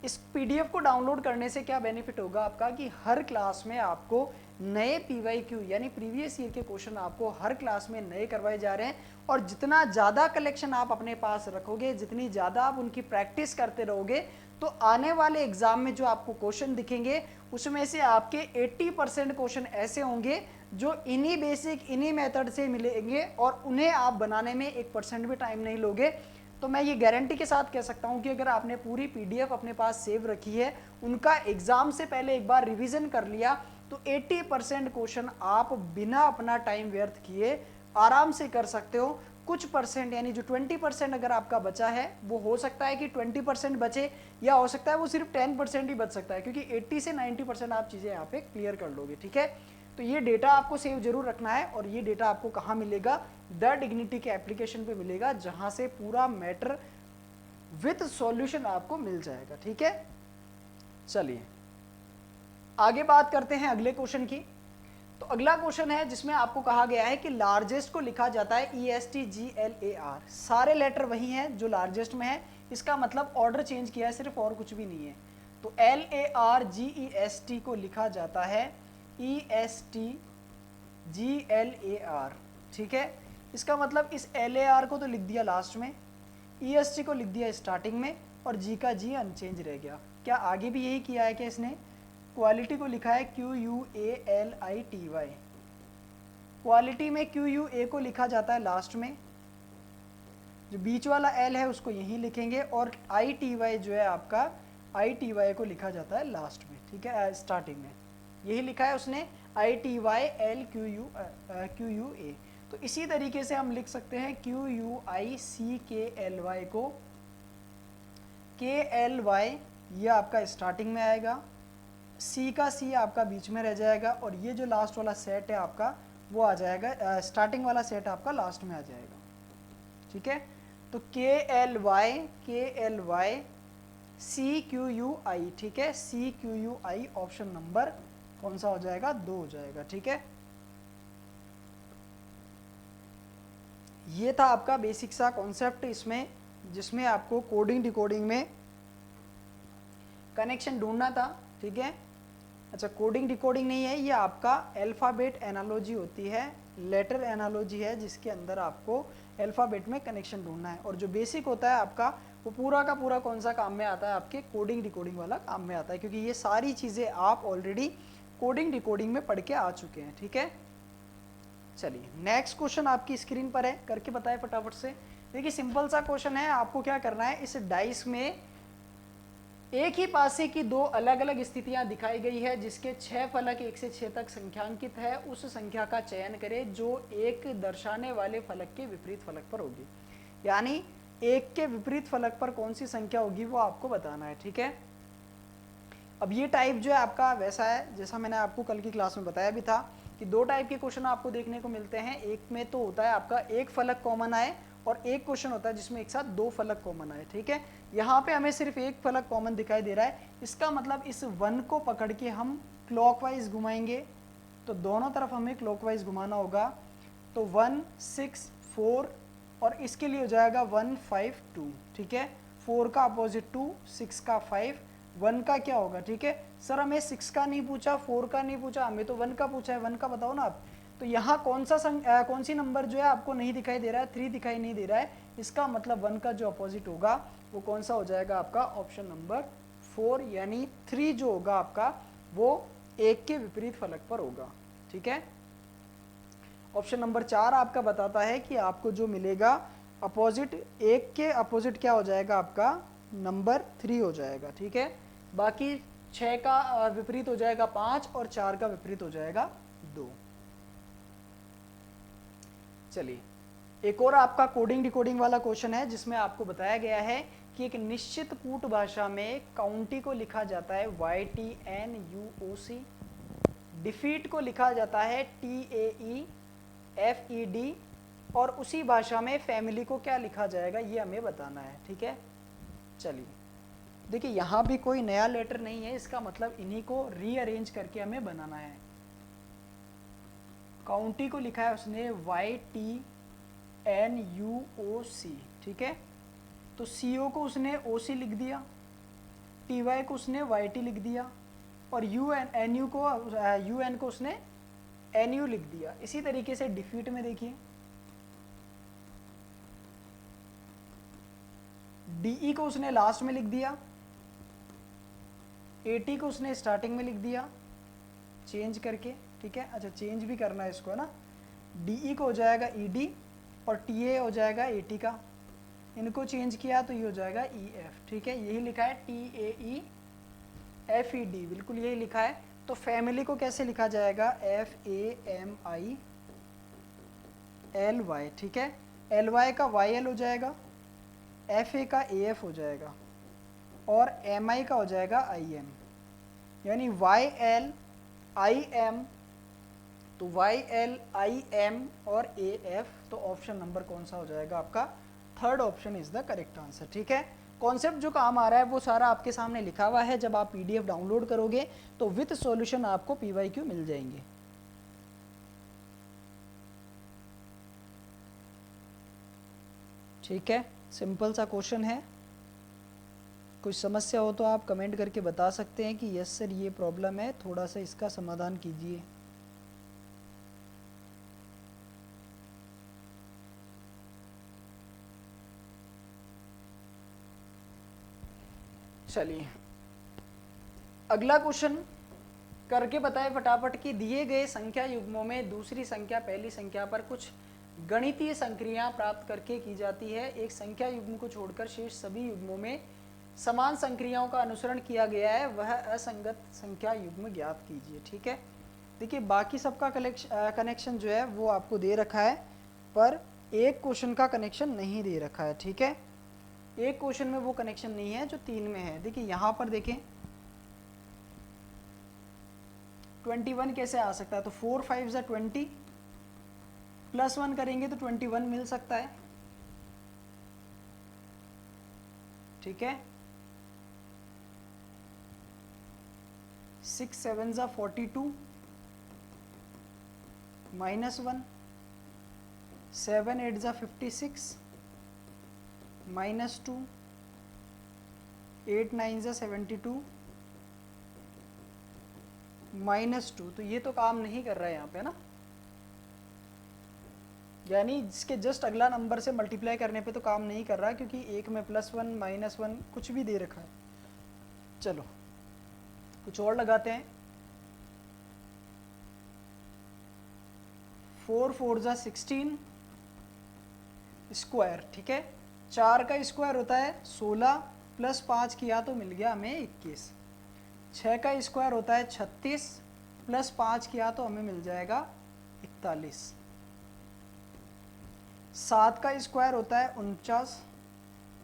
इस पीडीएफ को डाउनलोड करने से क्या बेनिफिट होगा आपका कि हर क्लास में आपको नए पीवाईक्यू यानी प्रीवियस ईयर के क्वेश्चन आपको हर क्लास में नए करवाए जा रहे हैं। और जितना ज़्यादा कलेक्शन आप अपने पास रखोगे, जितनी ज़्यादा आप उनकी प्रैक्टिस करते रहोगे, तो आने वाले एग्जाम में जो आपको क्वेश्चन दिखेंगे उसमें से आपके 80% क्वेश्चन ऐसे होंगे जो इन्हीं बेसिक, इन्हीं मेथड से मिलेंगे और उन्हें आप बनाने में 1% भी टाइम नहीं लोगे। तो मैं ये गारंटी के साथ कह सकता हूँ कि अगर आपने पूरी पीडीएफ अपने पास सेव रखी है, उनका एग्जाम से पहले एक बार रिवीजन कर लिया, तो 80% क्वेश्चन आप बिना अपना टाइम व्यर्थ किए आराम से कर सकते हो। कुछ परसेंट यानी जो 20% अगर आपका बचा है वो हो सकता है कि 20% बचे, या हो सकता है वो सिर्फ 10% ही बच सकता है, क्योंकि 80 से 90% आप चीज़ें यहाँ पे क्लियर कर लोगे। ठीक है, तो ये डेटा आपको सेव जरूर रखना है। और ये डेटा आपको कहाँ मिलेगा? द डिग्निटी के एप्लीकेशन पे मिलेगा, जहाँ से पूरा मैटर विथ सॉल्यूशन आपको मिल जाएगा। ठीक है, चलिए आगे बात करते हैं अगले क्वेश्चन की। तो अगला क्वेश्चन है जिसमें आपको कहा गया है कि लार्जेस्ट को लिखा जाता है ESTGLAR। सारे लेटर वही हैं जो लार्जेस्ट में है, इसका मतलब ऑर्डर चेंज किया है सिर्फ, और कुछ भी नहीं है। तो LARGEST को लिखा जाता है ESTGLAR। ठीक है, इसका मतलब इस LAR को तो लिख दिया लास्ट में, EST को लिख दिया स्टार्टिंग में, और G का G अनचेंज रह गया। क्या आगे भी यही किया है कि इसने क्वालिटी को लिखा है QUALITY। क्वालिटी में QUA को लिखा जाता है लास्ट में, जो बीच वाला L है उसको यहीं लिखेंगे, और ITY जो है आपका ITY को लिखा जाता है लास्ट में। ठीक है, स्टार्टिंग में यही लिखा है उसने ITYLQUA। तो इसी तरीके से हम लिख सकते हैं QUICKLY को, KLY ये आपका स्टार्टिंग में आएगा, C का C आपका बीच में रह जाएगा, और ये जो लास्ट वाला सेट है आपका वो आ जाएगा, स्टार्टिंग वाला सेट आपका लास्ट में आ जाएगा। ठीक है, तो KLY CQUI। ठीक है, CQUI ऑप्शन नंबर कौन सा हो जाएगा? 2 हो जाएगा। ठीक है, ये था आपका बेसिक सा कॉन्सेप्ट इसमें, जिसमें आपको कोडिंग डिकोडिंग में कनेक्शन ढूंढना था। ठीक है, अच्छा कोडिंग डिकोडिंग नहीं है, ये आपका अल्फ़ाबेट एनालॉजी होती है, लेटर एनालॉजी है, जिसके अंदर आपको अल्फ़ाबेट में कनेक्शन ढूंढना है। और जो बेसिक होता है आपका वो पूरा का पूरा कौन सा काम में आता है? आपके कोडिंग डिकोडिंग वाला काम में आता है, क्योंकि ये सारी चीज़ें आप ऑलरेडी कोडिंग डिकोडिंग में पढ़ के आ चुके हैं। ठीक है, चलिए नेक्स्ट क्वेश्चन आपकी स्क्रीन पर है, करके बताएं फटाफट से। देखिए सिंपल सा क्वेश्चन है, आपको क्या करना है, इस डाइस में एक ही पासे की 2 अलग अलग स्थितियां दिखाई गई है, जिसके 6 फलक 1 से 6 तक संख्यांकित है। उस संख्या का चयन करें जो एक दर्शाने वाले फलक के विपरीत फलक पर होगी। यानी एक के विपरीत फलक पर कौन सी संख्या होगी वो आपको बताना है। ठीक है, अब ये टाइप जो है आपका वैसा है जैसा मैंने आपको कल की क्लास में बताया भी था कि 2 टाइप के क्वेश्चन आपको देखने को मिलते हैं। एक में तो होता है आपका एक फलक कॉमन आए, और एक क्वेश्चन होता है जिसमें एक साथ 2 फलक कॉमन आए। ठीक है, यहाँ पे हमें सिर्फ एक फलक कॉमन दिखाई दे रहा है, इसका मतलब इस 1 को पकड़ के हम क्लॉकवाइज घुमाएंगे, तो दोनों तरफ हमें क्लॉकवाइज घुमाना होगा। तो 1 6 4, और इसके लिए हो जाएगा 1 5 2। ठीक है, 4 का अपोजिट 2, 6 का 5, 1 का क्या होगा? ठीक है सर, हमें 6 का नहीं पूछा, 4 का नहीं पूछा, हमें तो 1 का पूछा है, 1 का बताओ ना आप। तो यहाँ कौन सी नंबर जो है आपको नहीं दिखाई दे रहा है? 3 दिखाई नहीं दे रहा है, इसका मतलब 1 का जो अपोजिट होगा वो कौन सा हो जाएगा? आपका ऑप्शन नंबर 4, यानी 3 जो होगा आपका वो 1 के विपरीत फलक पर होगा। ठीक है, ऑप्शन नंबर 4 आपका बताता है कि आपको जो मिलेगा अपोजिट, 1 के अपोजिट क्या हो जाएगा? आपका नंबर 3 हो जाएगा। ठीक है, बाकी 6 का विपरीत हो जाएगा 5, और 4 का विपरीत हो जाएगा 2। चलिए एक और आपका कोडिंग डिकोडिंग वाला क्वेश्चन है, जिसमें आपको बताया गया है कि एक निश्चित कूट भाषा में काउंटी को लिखा जाता है YTNUOC, डिफीट को लिखा जाता है TAEFED, और उसी भाषा में फैमिली को क्या लिखा जाएगा ये हमें बताना है। ठीक है, चलिए देखिए यहाँ भी कोई नया लेटर नहीं है, इसका मतलब इन्हीं को रीअरेंज करके हमें बनाना है। काउंटी को लिखा है उसने YTNUOC। ठीक है, तो CO को उसने OC लिख दिया, TY को उसने YT लिख दिया, और UN को उसने NU लिख दिया। इसी तरीके से डिफीट में देखिए, DE को उसने लास्ट में लिख दिया, AT को उसने स्टार्टिंग में लिख दिया चेंज करके। ठीक है, अच्छा चेंज भी करना है इसको ना, DE को हो जाएगा ED, और TA हो जाएगा AT का, इनको चेंज किया तो ये हो जाएगा EF। ठीक है, यही लिखा है TAEFED, बिल्कुल यही लिखा है। तो फैमिली को कैसे लिखा जाएगा, FAMILY, ठीक है। LY का YL हो जाएगा, FA का AF हो जाएगा और MI का हो जाएगा IM, यानी YLIM, तो YLIM और AF, तो ऑप्शन नंबर कौन सा हो जाएगा आपका, third option is the correct answer, ठीक है। कॉन्सेप्ट जो काम आ रहा है वो सारा आपके सामने लिखा हुआ है, जब आप PDF डाउनलोड करोगे तो विथ सॉल्यूशन आपको PYQ मिल जाएंगे। ठीक है, सिंपल सा क्वेश्चन है। कुछ समस्या हो तो आप कमेंट करके बता सकते हैं कि यस सर ये प्रॉब्लम है, थोड़ा सा इसका समाधान कीजिए। चलिए अगला क्वेश्चन करके बताए फटाफट कि दिए गए संख्या युग्मों में दूसरी संख्या पहली संख्या पर कुछ गणितीय संक्रियाएं प्राप्त करके की जाती है। एक संख्या युग्म को छोड़कर शेष सभी युग्मों में समान संक्रियाओं का अनुसरण किया गया है, वह असंगत संख्या युग्म ज्ञात कीजिए। ठीक है, देखिए बाकी सबका कनेक्शन जो है वो आपको दे रखा है, पर एक क्वेश्चन का कनेक्शन नहीं दे रखा है। ठीक है, एक क्वेश्चन में वो कनेक्शन नहीं है जो 3 में है। देखिए यहाँ पर देखें 21 कैसे आ सकता है, तो 4 5 ज़ा 20 प्लस 1 करेंगे तो 21 मिल सकता है। ठीक है, 6 7 ज़ा 42 माइनस 1, 7 8 ज़ा 56 माइनस 2, 8 9 ज़ा 72 माइनस 2। तो ये तो काम नहीं कर रहा है यहाँ पे ना, यानी जिसके जस्ट अगला नंबर से मल्टीप्लाई करने पे तो काम नहीं कर रहा, क्योंकि एक में +1 -1 कुछ भी दे रखा है। चलो कुछ और लगाते हैं। 4 4 ज़ा 16 स्क्वायर। ठीक है, 4 का स्क्वायर होता है 16 प्लस 5 किया तो मिल गया हमें 21। 6 का स्क्वायर होता है 36 प्लस 5 किया तो हमें मिल जाएगा 41। 7 का स्क्वायर होता है 49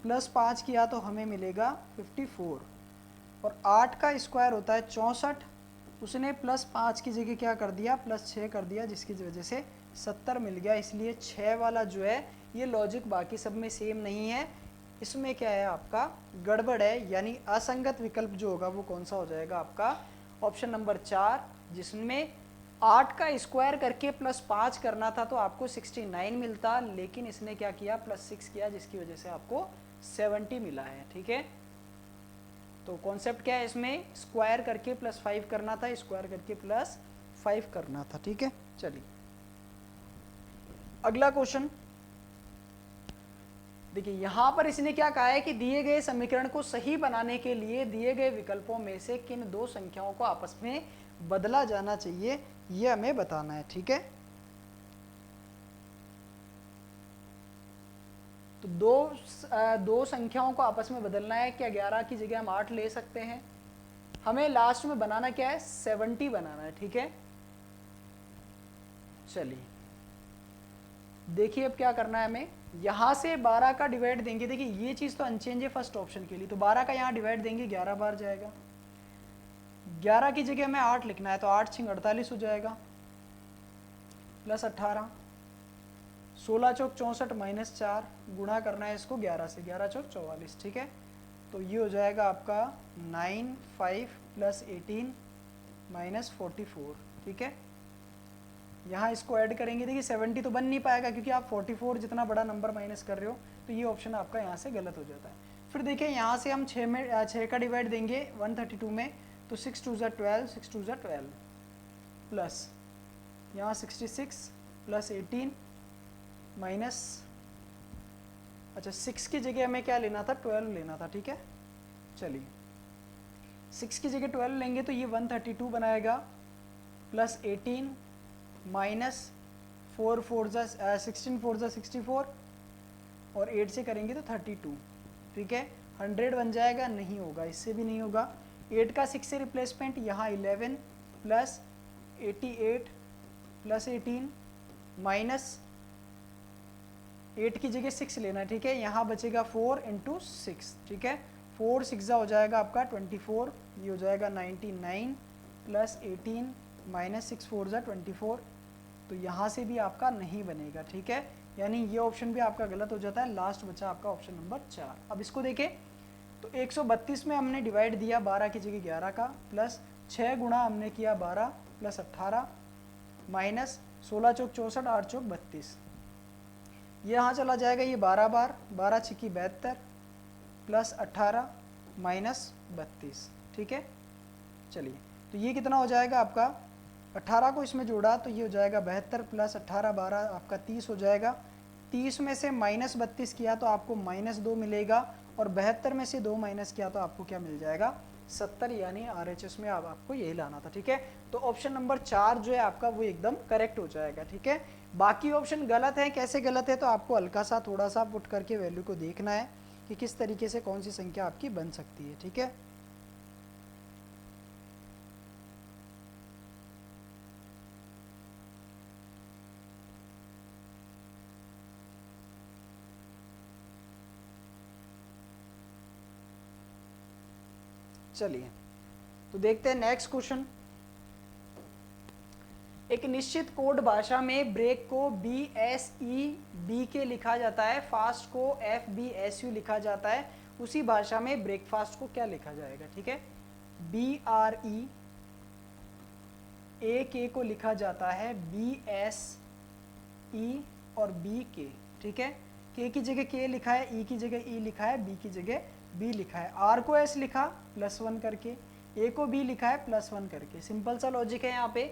प्लस 5 किया तो हमें मिलेगा 54। और 8 का स्क्वायर होता है 64, उसने प्लस 5 की जगह क्या कर दिया, +6 कर दिया, जिसकी वजह से 70 मिल गया। इसलिए 6 वाला जो है ये लॉजिक बाकी सब में सेम नहीं है, इसमें क्या है आपका गड़बड़ है, यानी असंगत विकल्प जो होगा वो कौन सा हो जाएगा आपका ऑप्शन नंबर 4, जिसमें 8 का स्क्वायर करके +5 करना था तो आपको 69 मिलता, लेकिन इसने क्या किया +6 किया, जिसकी वजह से आपको 70 मिला है। ठीक है, तो कॉन्सेप्ट क्या है इसमें, स्क्वायर करके +5 करना था, स्क्वायर करके +5 करना था। ठीक है, चलिए अगला क्वेश्चन देखिए, यहां पर इसने क्या कहा है कि दिए गए समीकरण को सही बनाने के लिए दिए गए विकल्पों में से किन दो संख्याओं को आपस में बदला जाना चाहिए, यह हमें बताना है। ठीक है, तो दो संख्याओं को आपस में बदलना है। क्या 11 की जगह हम 8 ले सकते हैं? हमें लास्ट में बनाना क्या है, 70 बनाना है। ठीक है, चलिए देखिए अब क्या करना है हमें, यहां से 12 का डिवाइड देंगे। देखिए ये चीज तो अनचेंज है फर्स्ट ऑप्शन के लिए, तो 12 का यहाँ डिवाइड देंगे 11 बार जाएगा। 11 की जगह हमें 8 लिखना है, तो 8 6 48 हो जाएगा, प्लस 18, 16 चौक 64 माइनस 4, गुणा करना है इसको 11 से, 11 चौक 44। ठीक है, तो ये हो जाएगा आपका 9 5 प्लस 18 माइनस 44। ठीक है, यहाँ इसको ऐड करेंगे, देखिए 70 तो बन नहीं पाएगा क्योंकि आप 44 जितना बड़ा नंबर माइनस कर रहे हो, तो ये ऑप्शन आपका यहाँ से गलत हो जाता है। फिर देखिए यहाँ से हम 6 का डिवाइड देंगे 132 में, तो 6 2 ज़ा 12, 6 2 ज़ा 12 प्लस यहाँ 66 प्लस 18 माइनस, अच्छा 6 की जगह हमें क्या लेना था, 12 लेना था। ठीक है, चलिए 6 की जगह 12 लेंगे तो ये 132 बनाएगा, प्लस 18 माइनस 4 4 ज़ा 16 4 ज़ा 64, और 8 से करेंगे तो 32। ठीक है, 100 बन जाएगा, नहीं होगा, इससे भी नहीं होगा। 8 का 6 से रिप्लेसमेंट, यहाँ 11 प्लस 88 प्लस 18 माइनस 8 की जगह 6 लेना है, ठीक है। यहाँ बचेगा 4 इंटू 6, ठीक है। 4 6 हो जाएगा आपका 24, ये हो जाएगा 99 प्लस 18 माइनस 6 4 24, तो यहाँ से भी आपका नहीं बनेगा, ठीक है। यानी ये ऑप्शन भी आपका गलत हो जाता है। लास्ट बचा आपका ऑप्शन नंबर 4। अब इसको देखें तो 132 में हमने डिवाइड दिया 12 की जगह 11 का, प्लस 6 गुणा हमने किया 12 प्लस 18 माइनस 16 चौक 64 8 चौक 32, ये यहाँ चला जाएगा, ये 12 बार, 12 छिकी 72 प्लस 18 माइनस 32, ठीक है। चलिए तो ये कितना हो जाएगा आपका, 18 को इसमें जोड़ा तो ये हो जाएगा 72 प्लस 18 12 आपका 30 हो जाएगा। 30 में से माइनस 32 किया तो आपको -2 मिलेगा, और 72 में से 2 माइनस किया तो आपको क्या मिल जाएगा, 70, यानी RHS में आपको यही लाना था, ठीक है। तो ऑप्शन नंबर 4 जो है आपका वो एकदम करेक्ट हो जाएगा, ठीक है। बाकी ऑप्शन गलत है, कैसे गलत है, तो आपको हल्का सा थोड़ा सा पुट करके वैल्यू को देखना है कि किस तरीके से कौन सी संख्या आपकी बन सकती है, ठीक है। चलिए तो देखते हैं नेक्स्ट क्वेश्चन। एक निश्चित कोड भाषा में ब्रेक को BSEBK लिखा जाता है, फास्ट को FBSU लिखा जाता है, उसी भाषा में ब्रेकफास्ट को क्या लिखा जाएगा, ठीक है। BREAK को लिखा जाता है BSE और BK, ठीक है। K की जगह K लिखा है, E की जगह E लिखा है, B की जगह B लिखा है, R को S लिखा +1 करके, A को B लिखा है +1 करके। सिंपल सा लॉजिक है यहाँ पे।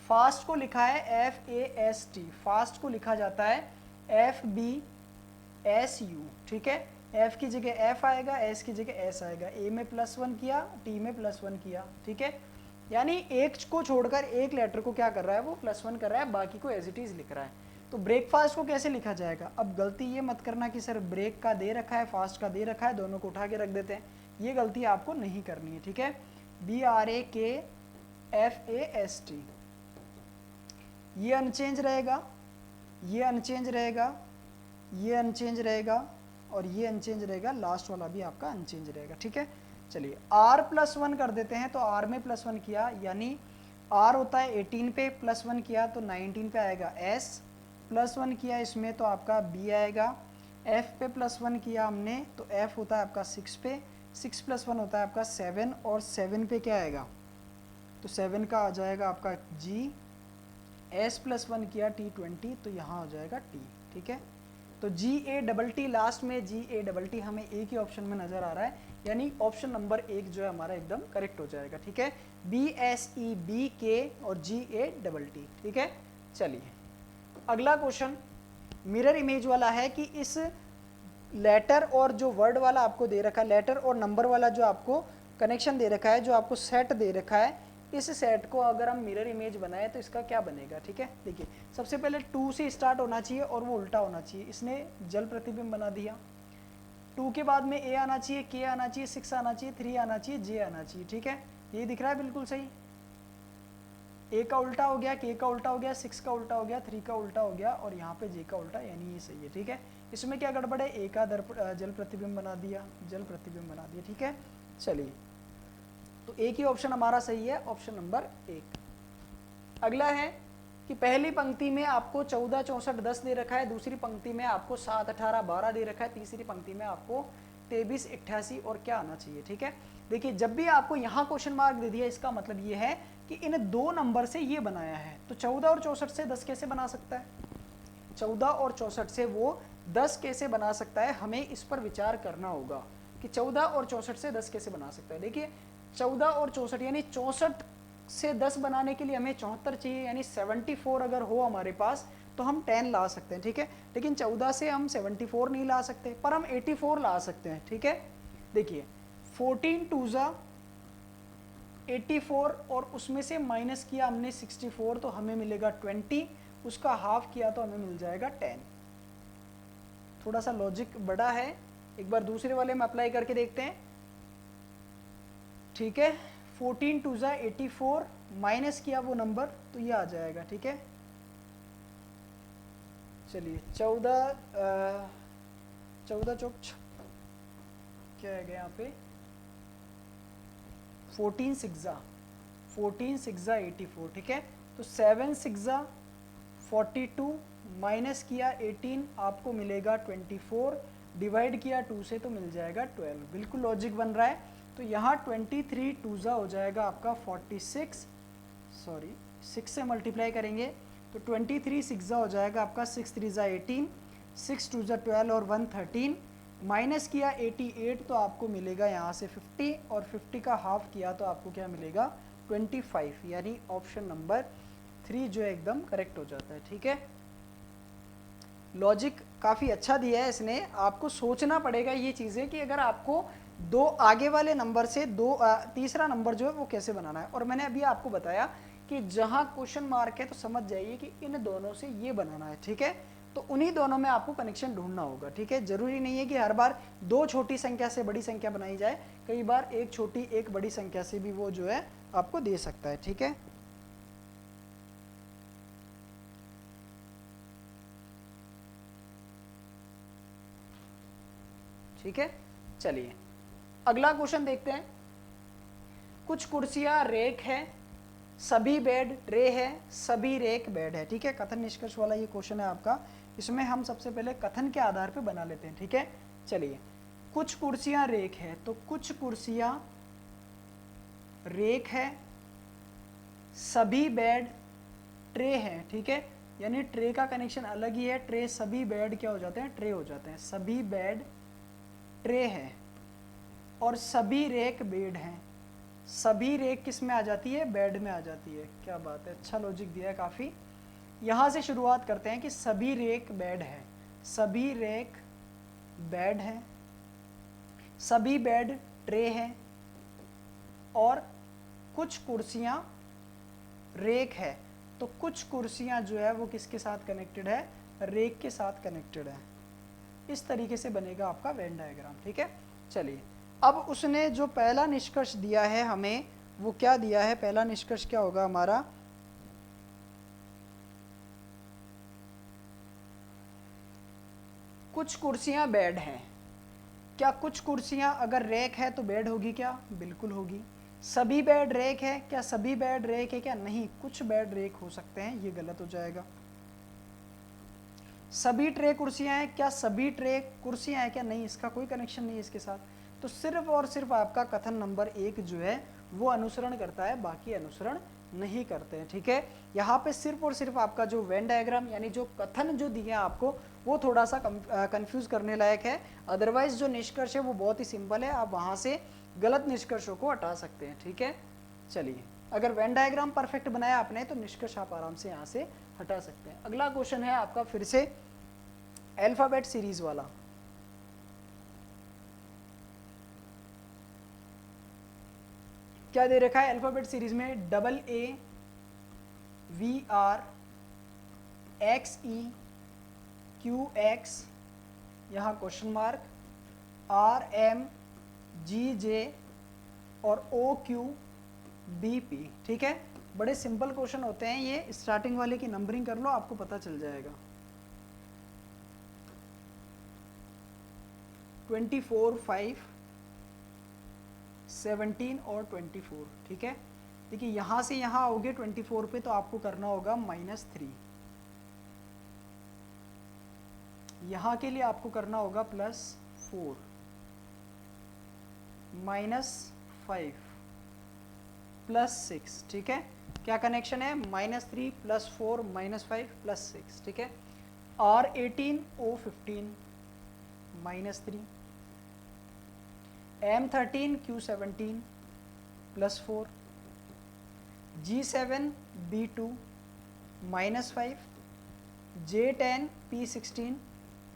फास्ट को लिखा है FAST, फास्ट को लिखा जाता है FBSU, ठीक है। F की जगह F आएगा, S की जगह S आएगा, A में +1 किया, T में +1 किया, ठीक है। यानी एक को छोड़कर एक लेटर को क्या कर रहा है, वो +1 कर रहा है, बाकी को एज इट इज लिख रहा है। तो ब्रेकफास्ट को कैसे लिखा जाएगा। अब गलती ये मत करना कि सर ब्रेक का दे रखा है, फास्ट का दे रखा है, दोनों को उठा के रख देते हैं, ये गलती आपको नहीं करनी है, ठीक है। BRAKFAST, ये अनचेंज रहेगा, ये अनचेंज रहेगा, ये अनचेंज रहेगा, और ये अनचेंज रहेगा, लास्ट वाला भी आपका अनचेंज रहेगा, ठीक है। चलिए R +1 कर देते हैं, तो R में +1 किया, यानी R होता है 18 पे, +1 किया तो 19 पे आएगा S, +1 किया इसमें तो आपका B आएगा, F पे +1 किया हमने तो F होता है आपका 6 पे, 6 + 1 होता है आपका 7, और 7 पे क्या आएगा, तो 7 का आ जाएगा आपका G, S +1 किया T20, तो यहाँ हो जाएगा T, ठीक है। तो GATT लास्ट में, GATT हमें एक ही ऑप्शन में नजर आ रहा है, यानी ऑप्शन नंबर 1 जो है हमारा एकदम करेक्ट हो जाएगा, ठीक है। BSEBK और GATT, ठीक है। चलिए अगला क्वेश्चन मिरर इमेज वाला है कि इस लेटर और जो वर्ड वाला आपको दे रखा है, लेटर और नंबर वाला जो आपको कनेक्शन दे रखा है, जो आपको सेट दे रखा है, इस सेट को अगर हम मिरर इमेज बनाए तो इसका क्या बनेगा, ठीक है। देखिए सबसे पहले 2 से स्टार्ट होना चाहिए और वो उल्टा होना चाहिए, इसने जल प्रतिबिंब बना दिया। 2 के बाद में A आना चाहिए, K आना चाहिए, 6 आना चाहिए, 3 आना चाहिए, J आना चाहिए, ठीक है। ये दिख रहा है बिल्कुल सही। A का उल्टा हो गया, K का उल्टा हो गया, 6 का उल्टा हो गया, 3 का उल्टा हो गया, और यहाँ पे J का उल्टा, यानी ये सही है, ठीक है। इसमें क्या गड़बड़ है, A का जल प्रतिबिंब बना दिया, जल प्रतिबिंब बना दिया, ठीक है। चलिए तो एक ही ऑप्शन हमारा सही है, ऑप्शन नंबर 1। अगला है कि पहली पंक्ति में आपको 14 64 10 दे रखा है, दूसरी पंक्ति में आपको 7 18 12 दे रखा है, तीसरी पंक्ति में आपको 23 88 और क्या आना चाहिए, ठीक है। देखिए जब भी आपको यहाँ क्वेश्चन मार्क दे दिया, इसका मतलब ये है कि इन 2 नंबर से ये बनाया है, तो 14 और 64 से 10 कैसे बना सकता है, 14 और 64 से वो 10 कैसे बना सकता है, हमें इस पर विचार करना होगा कि 14 और 64 से 10 कैसे बना सकता है। देखिए 14 और 64 यानी 64 से 10 बनाने के लिए हमें 74 चाहिए, यानी 74 अगर हो हमारे पास तो हम 10 ला सकते हैं, ठीक है। लेकिन 14 से हम 74 नहीं ला सकते, पर हम 84 ला सकते हैं, ठीक है। देखिए 14 2 84 और उसमें से माइनस किया हमने 64 तो हमें मिलेगा 20, उसका हाफ किया तो हमें मिल जाएगा 10। थोड़ा सा लॉजिक बड़ा है, एक बार दूसरे वाले में अप्लाई करके देखते हैं, ठीक है। 14 2 84, माइनस किया वो नंबर तो ये आ जाएगा, ठीक है। चलिए 14 चौक क्या है यहाँ पे 14 सिक्सा 84, ठीक है। तो 7 सिक्सा 42 माइनस किया 18 आपको मिलेगा 24, डिवाइड किया 2 से तो मिल जाएगा 12। बिल्कुल लॉजिक बन रहा है। तो यहाँ 23 2 हो जाएगा आपका 46, सॉरी 6 से मल्टीप्लाई करेंगे तो 23 6 हो जाएगा आपका 6 3 18, 6 2 12 और 1 13, माइनस किया 88 तो आपको मिलेगा यहाँ से 50, और 50 का हाफ किया तो आपको क्या मिलेगा 25, यानी ऑप्शन नंबर 3 जो है एकदम करेक्ट हो जाता है, ठीक है। लॉजिक काफ़ी अच्छा दिया है इसने, आपको सोचना पड़ेगा ये चीज़ें कि अगर आपको दो आगे वाले नंबर से तीसरा नंबर जो है वो कैसे बनाना है। और मैंने अभी आपको बताया कि जहाँ क्वेश्चन मार्क है तो समझ जाइए कि इन दोनों से ये बनाना है, ठीक है। तो उन्हीं दोनों में आपको कनेक्शन ढूंढना होगा, ठीक है। जरूरी नहीं है कि हर बार दो छोटी संख्या से बड़ी संख्या बनाई जाए, कई बार एक छोटी एक बड़ी संख्या से भी वो जो है आपको दे सकता है, ठीक है। ठीक है, चलिए अगला क्वेश्चन देखते हैं। कुछ कुर्सियां रेक है, सभी बेड ट्रे है, सभी रेक बेड है, ठीक है। कथन निष्कर्ष वाला ये क्वेश्चन है आपका। इसमें हम सबसे पहले कथन के आधार पे बना लेते हैं, ठीक है। चलिए, कुछ कुर्सियां रेक है, तो कुछ कुर्सियां रेक है, सभी बेड ट्रे है, ठीक है। यानी ट्रे का कनेक्शन अलग ही है, ट्रे सभी बेड क्या हो जाते हैं ट्रे हो जाते हैं, सभी बेड ट्रे है, और सभी रेक बेड हैं। सभी रेक किस में आ जाती है बेड में आ जाती है, क्या बात है, अच्छा लॉजिक दिया है काफ़ी। यहाँ से शुरुआत करते हैं कि सभी रेक बेड है, सभी रेक बेड है, सभी बेड ट्रे है, और कुछ कुर्सियाँ रेक है। तो कुछ कुर्सियाँ जो है वो किसके साथ कनेक्टेड है रेक के साथ कनेक्टेड है। इस तरीके से बनेगा आपका वेन डायग्राम, ठीक है। चलिए, अब उसने जो पहला निष्कर्ष दिया है हमें, वो क्या दिया है, पहला निष्कर्ष क्या होगा हमारा, कुछ कुर्सियां बेड हैं। क्या कुछ कुर्सियां अगर रेक है तो बेड होगी क्या, बिल्कुल होगी। सभी बेड रेक है, क्या सभी बेड रेक है क्या, नहीं, कुछ बेड रेक हो सकते हैं, ये गलत हो जाएगा। सभी ट्रे कुर्सियां हैं, क्या सभी ट्रे कुर्सियां हैं क्या, नहीं, इसका कोई कनेक्शन नहीं है इसके साथ। तो सिर्फ और सिर्फ आपका कथन नंबर 1 जो है वो अनुसरण करता है, बाकी अनुसरण नहीं करते हैं, ठीक है। यहाँ पे सिर्फ और सिर्फ आपका जो वेन डायग्राम यानी जो कथन जो दिए आपको वो थोड़ा सा कंफ्यूज करने लायक है। अदरवाइज जो निष्कर्ष है वो बहुत ही सिंपल है, आप वहाँ से गलत निष्कर्षों को हटा सकते हैं, ठीक है। चलिए, अगर वेन डायग्राम परफेक्ट बनाया आपने तो निष्कर्ष आप आराम से यहाँ से हटा सकते हैं। अगला क्वेश्चन है आपका फिर से अल्फाबेट सीरीज वाला। क्या दे रखा है अल्फाबेट सीरीज में, AA VR XE QX, यहाँ क्वेश्चन मार्क, RM GJ और OQ BP, ठीक है। बड़े सिंपल क्वेश्चन होते हैं ये, स्टार्टिंग वाले की नंबरिंग कर लो आपको पता चल जाएगा। 24 5 17 और 24, ठीक है। देखिए यहाँ से यहाँ आओगे 24 पे तो आपको करना होगा -3, यहाँ के लिए आपको करना होगा +4, -5 +6, ठीक है। क्या कनेक्शन है, -3 +4 -5 +6, ठीक है। R18 O15 -3, M13 Q17 +4, G7 B2 -5, J10 P16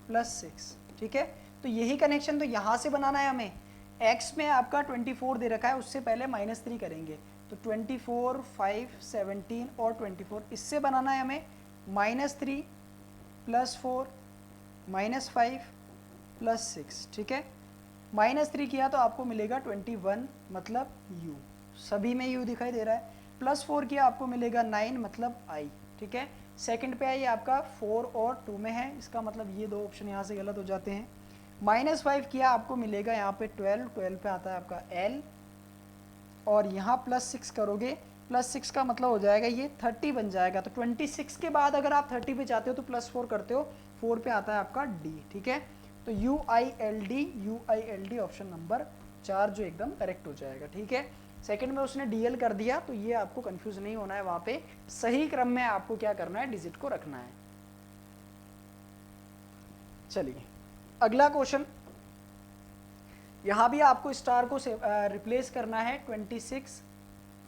+6, ठीक है। तो यही कनेक्शन तो यहाँ से बनाना है हमें। X में आपका 24 दे रखा है, उससे पहले -3 करेंगे तो 24 5 17 और 24, इससे बनाना है हमें -3 +4 -5 +6, ठीक है। -3 किया तो आपको मिलेगा 21, मतलब U, सभी में U दिखाई दे रहा है। +4 किया आपको मिलेगा 9 मतलब i, ठीक है। सेकंड पे आई आपका 4 और 2 में है, इसका मतलब ये दो ऑप्शन यहाँ से गलत हो जाते हैं। -5 किया आपको मिलेगा यहाँ पे 12 पे आता है आपका l, और यहाँ +6 करोगे, +6 का मतलब हो जाएगा ये 30 बन जाएगा। तो 26 के बाद अगर आप 30 पे जाते हो तो +4 करते हो, 4 पे आता है आपका d, ठीक है। तो UILD ऑप्शन नंबर 4 जो एकदम करेक्ट हो जाएगा, ठीक है। सेकंड में उसने DL कर दिया, तो ये आपको कंफ्यूज नहीं होना है, वहां पे सही क्रम में आपको क्या करना है, डिजिट को रखना है। चलिए अगला क्वेश्चन, यहां भी आपको स्टार को रिप्लेस करना है। 26,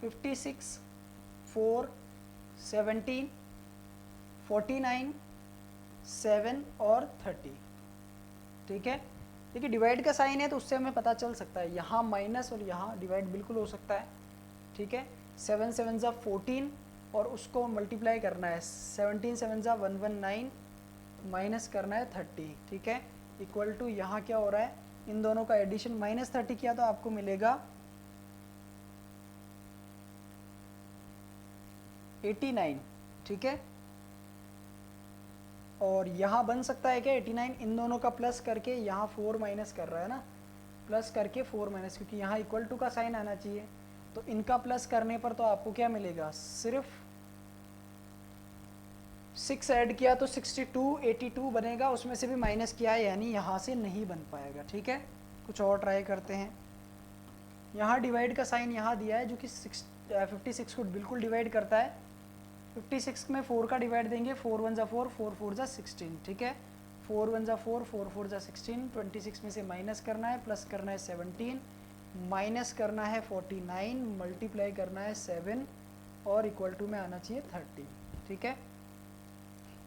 56, 4, 17, 49, 7 और 30, ठीक है। देखिए डिवाइड का साइन है तो उससे हमें पता चल सकता है, यहाँ माइनस और यहाँ डिवाइड बिल्कुल हो सकता है, ठीक है। 7 7 जा 14 और उसको मल्टीप्लाई करना है, 17 7 जा 119 माइनस करना है 30, ठीक है। इक्वल टू यहाँ क्या हो रहा है, इन दोनों का एडिशन, -30 किया तो आपको मिलेगा 89, ठीक है। और यहाँ बन सकता है क्या 89, इन दोनों का प्लस करके यहाँ 4 माइनस कर रहा है ना, प्लस करके 4 माइनस, क्योंकि यहाँ इक्वल टू का साइन आना चाहिए, तो इनका प्लस करने पर तो आपको क्या मिलेगा, सिर्फ 6 ऐड किया तो 62, 82 बनेगा, उसमें से भी माइनस किया है, यानी यहाँ से नहीं बन पाएगा, ठीक है। कुछ और ट्राई करते हैं। यहाँ डिवाइड का साइन यहाँ दिया है जो कि 56 को बिल्कुल डिवाइड करता है। 56 में 4 का डिवाइड देंगे, 4 1 जा 4, 4 4 जा 16, ठीक है। 4 1 जा 4, 4 4 जा 16, 26 में से माइनस करना है, प्लस करना है 17, माइनस करना है 49, मल्टीप्लाई करना है 7 और इक्वल टू में आना चाहिए 30, ठीक है।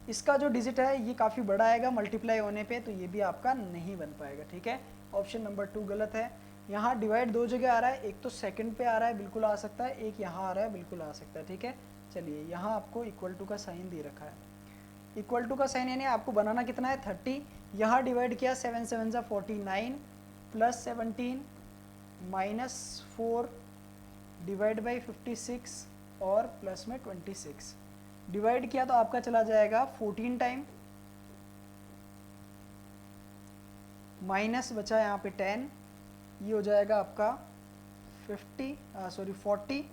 इसका जो डिजिट है ये काफ़ी बड़ा आएगा मल्टीप्लाई होने पे, तो ये भी आपका नहीं बन पाएगा, ठीक है। ऑप्शन नंबर 2 गलत है। यहाँ डिवाइड दो जगह आ रहा है, एक तो सेकंड पे आ रहा है, बिल्कुल आ सकता है, एक यहाँ आ रहा है, बिल्कुल आ सकता है, ठीक है। चलिए यहाँ आपको इक्वल टू का साइन दे रखा है, इक्वल टू का साइन यानी आपको बनाना कितना है 30, यहाँ डिवाइड किया 7 7 जा 49 प्लस 17 -4 डिवाइड बाई 56 और प्लस में 26, डिवाइड किया तो आपका चला जाएगा 14 टाइम, माइनस बचा यहाँ पे 10, ये हो जाएगा आपका 40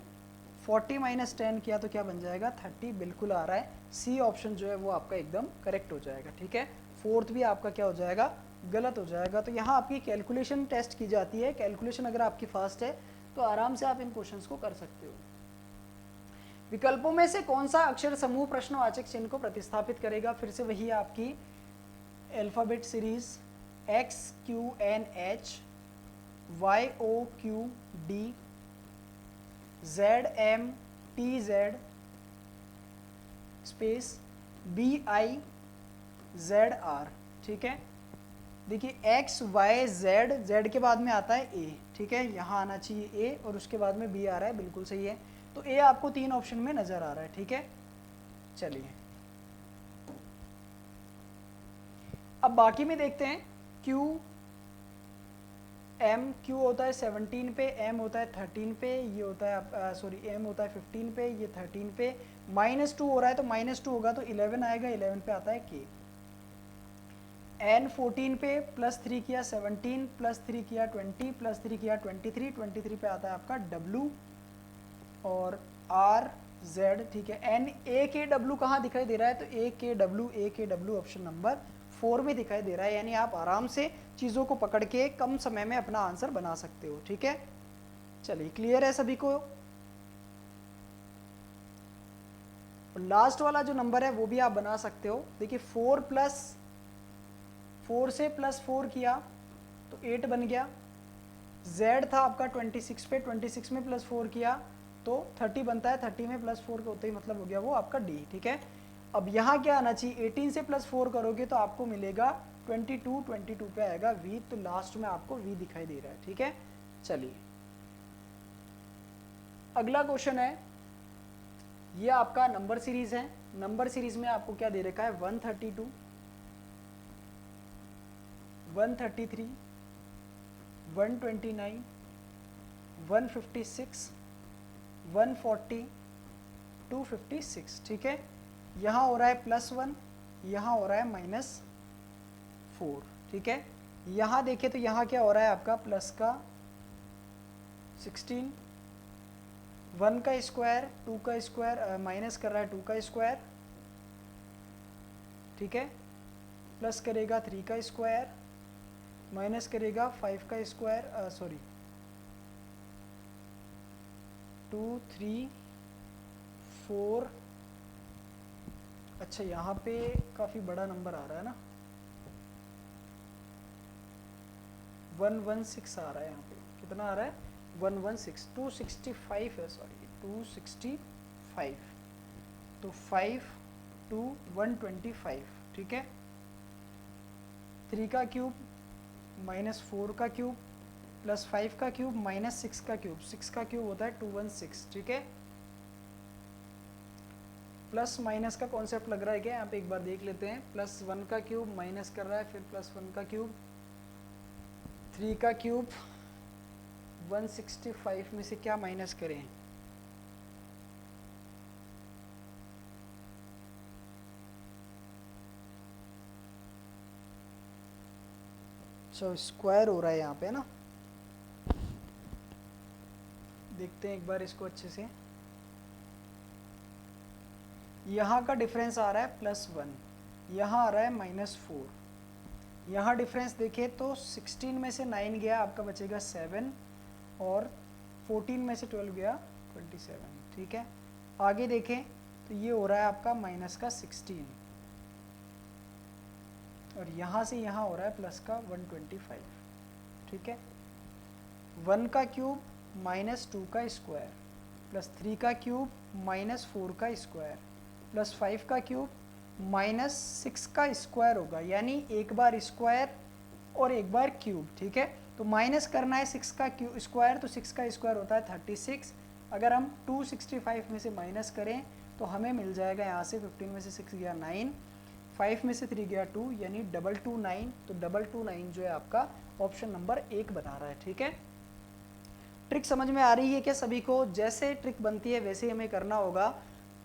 माइनस 10 किया तो क्या बन जाएगा 30, बिल्कुल आ रहा है। सी ऑप्शन जो है वो आपका एकदम करेक्ट हो जाएगा, ठीक है। फोर्थ भी आपका क्या हो जाएगा, गलत हो जाएगा। तो यहाँ आपकी कैलकुलेशन टेस्ट की जाती है, कैलकुलेशन अगर आपकी फास्ट है तो आराम से आप इन क्वेश्चंस को कर सकते हो। विकल्पों में से कौन सा अक्षर समूह प्रश्नवाचक चिन्ह को प्रतिस्थापित करेगा, फिर से वही आपकी alphabet series XQNH YOQD ZMTZ space BIZR, ठीक है। देखिए X Y Z, Z के बाद में आता है A, ठीक है, यहाँ आना चाहिए A और उसके बाद में B आ रहा है, बिल्कुल सही है। तो A आपको 3 ऑप्शन में नजर आ रहा है, ठीक है। चलिए अब बाकी में देखते हैं। Q होता है 17 पे, M होता है 13 पे, ये होता है सॉरी M होता है 15 पे, ये 13 पे, -2 हो रहा है तो -2 होगा तो 11 आएगा, 11 पे आता है K। N 14 पे, +3 किया 17, +3 किया 20, +3 किया 23, 23 पे आता है आपका W और R Z, ठीक है। N A K W कहाँ दिखाई दे रहा है, तो A K W option number 4 में दिखाई दे रहा है, यानी आप आराम से चीज़ों को पकड़ के कम समय में अपना आंसर बना सकते हो, ठीक है। चलिए क्लियर है सभी को। लास्ट वाला जो नंबर है वो भी आप बना सकते हो। देखिए 4 से +4 किया तो 8 बन गया। Z था आपका 26 पे, 26 में +4 किया तो 30 बनता है, 30 में +4 के होते ही मतलब हो गया वो आपका D, ठीक है। अब यहाँ क्या आना चाहिए, 18 से +4 करोगे तो आपको मिलेगा 22 पे आएगा V, तो लास्ट में आपको V दिखाई दे रहा है, ठीक है। चलिए अगला क्वेश्चन है, ये आपका नंबर सीरीज है। नंबर सीरीज में आपको क्या दे रखा है, 132, 133, 129, 156, 140 256, ठीक है। यहाँ हो रहा है +1, यहाँ हो रहा है -4, ठीक है। यहाँ देखें तो यहाँ क्या हो रहा है आपका प्लस का 16, 1 का स्क्वायर 2 का स्क्वायर माइनस कर रहा है 2 का स्क्वायर, ठीक है, प्लस करेगा 3 का स्क्वायर, माइनस करेगा 5 का स्क्वायर, सॉरी 2 3 4, अच्छा यहाँ पे काफ़ी बड़ा नंबर आ रहा है ना, 116 आ रहा है, यहाँ पे कितना आ रहा है 116, 265 है, सॉरी 265, तो 5 to 125, ठीक है। 3 का क्यूब -4 का क्यूब +5 का क्यूब -6 का क्यूब, 6 का क्यूब होता है 216, ठीक है। प्लस माइनस का कॉन्सेप्ट लग रहा है क्या, यहाँ पे एक बार देख लेते हैं। +1 का क्यूब माइनस कर रहा है, फिर +1 का क्यूब, 3 का क्यूब, 165 में से क्या माइनस करें, अच्छा स्क्वायर हो रहा है यहाँ पे ना, देखते हैं एक बार इसको अच्छे से। यहाँ का डिफरेंस आ रहा है +1, यहाँ आ रहा है -4, यहाँ डिफरेंस देखें तो 16 में से 9 गया आपका बचेगा 7, और 14 में से 12 गया 27, ठीक है। आगे देखें तो ये हो रहा है आपका -16, और यहाँ से यहाँ हो रहा है प्लस का 125, ठीक है। 1 का क्यूब -2 का स्क्वायर +3 का क्यूब -4 का स्क्वायर +5 का क्यूब -6 का स्क्वायर होगा, यानी एक बार स्क्वायर और एक बार क्यूब, ठीक है। तो माइनस करना है 6 का स्क्वायर, तो 6 का स्क्वायर होता है 36। अगर हम 265 में से माइनस करें तो हमें मिल जाएगा यहाँ से 15 में से 6 गया 9, 5 में से 3 गया 2, यानी 229, तो 229 जो है आपका ऑप्शन नंबर 1 बना रहा है, ठीक है। ट्रिक समझ में आ रही है क्या सभी को? जैसे ट्रिक बनती है वैसे हमें करना होगा।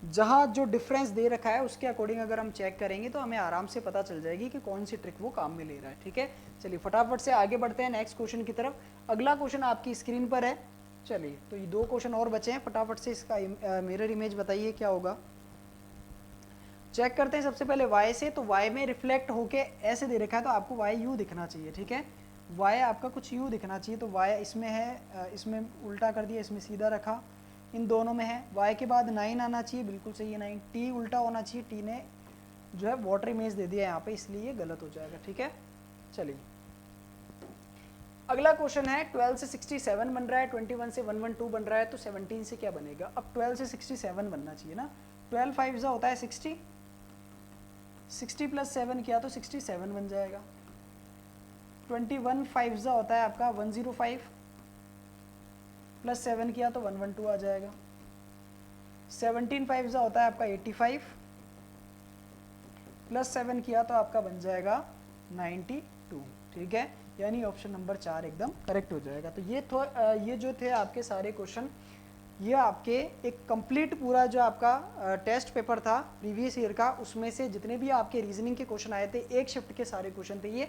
जहाँ जो डिफरेंस दे रखा है उसके अकॉर्डिंग अगर हम चेक करेंगे तो हमें आराम से पता चल जाएगी कि कौन सी ट्रिक वो काम में ले रहा है, ठीक है। चलिए फटाफट से आगे बढ़ते हैं नेक्स्ट क्वेश्चन की तरफ। अगला क्वेश्चन आपकी स्क्रीन पर है। चलिए तो ये 2 क्वेश्चन और बचे हैं, फटाफट से इसका मिरर इमेज बताइए क्या होगा। चेक करते हैं सबसे पहले y से। तो y में रिफ्लेक्ट होके ऐसे दे रखा है तो आपको y u दिखना चाहिए, ठीक है। y आपका कुछ u दिखना चाहिए, तो y इसमें है, इसमें उल्टा कर दिया, इसमें सीधा रखा, इन दोनों में है। y के बाद 9 आना चाहिए, बिल्कुल सही है 9। t उल्टा होना चाहिए, t ने जो है वाटर इमेज दे दिया यहाँ पे, इसलिए ये गलत हो जाएगा, ठीक है। चलिए अगला क्वेश्चन है 12 से 67 बन रहा है, 21 से 112 बन रहा है, तो 17 से क्या बनेगा। अब 12 से 67 बनना चाहिए ना, 12 5 होता है 60, 60 + 7 किया तो 67 बन जाएगा। 21 5 होता है आपका 105, +7 किया तो 112 आ जाएगा। 17 5 होता है आपका 85, +7 किया तो आपका बन जाएगा 92, ठीक है। यानी ऑप्शन नंबर 4 एकदम करेक्ट हो जाएगा। तो ये जो थे आपके सारे क्वेश्चन, ये आपके एक कंप्लीट पूरा जो आपका टेस्ट पेपर था प्रीवियस ईयर का, उसमें से जितने भी आपके रीजनिंग के क्वेश्चन आए थे, एक शिफ्ट के सारे क्वेश्चन थे ये।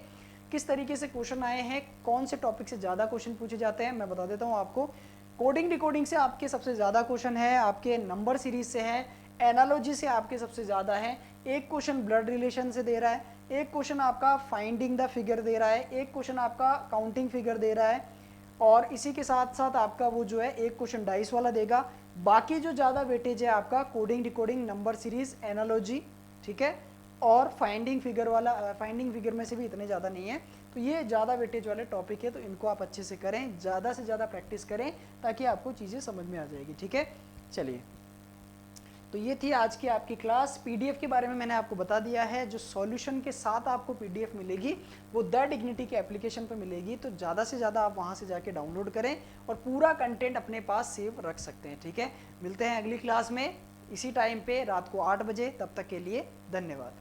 किस तरीके से क्वेश्चन आए हैं, कौन से टॉपिक से ज़्यादा क्वेश्चन पूछे जाते हैं, मैं बता देता हूँ आपको। कोडिंग डिकोडिंग से आपके सबसे ज़्यादा क्वेश्चन है, आपके नंबर सीरीज से है, एनालॉजी से आपके सबसे ज़्यादा है, एक क्वेश्चन ब्लड रिलेशन से दे रहा है, एक क्वेश्चन आपका फाइंडिंग द फिगर दे रहा है, एक क्वेश्चन आपका काउंटिंग फिगर दे रहा है, और इसी के साथ साथ आपका वो जो है एक क्वेश्चन डाइस वाला देगा। बाकी जो ज़्यादा वेटेज है आपका coding decoding, number series, analogy, ठीक है, और फाइंडिंग फिगर वाला, फाइंडिंग फिगर में से भी इतने ज़्यादा नहीं है। तो ये ज़्यादा वेटेज वाले टॉपिक है, तो इनको आप अच्छे से करें, ज़्यादा से ज़्यादा प्रैक्टिस करें ताकि आपको चीज़ें समझ में आ जाएगी, ठीक है। चलिए तो ये थी आज की आपकी क्लास। पीडीएफ के बारे में मैंने आपको बता दिया है, जो सॉल्यूशन के साथ आपको पीडीएफ मिलेगी वो द डिग्निटी के एप्लीकेशन पर मिलेगी, तो ज़्यादा से ज़्यादा आप वहाँ से जाके डाउनलोड करें और पूरा कंटेंट अपने पास सेव रख सकते हैं, ठीक है। मिलते हैं अगली क्लास में इसी टाइम पे रात को 8 बजे, तब तक के लिए धन्यवाद।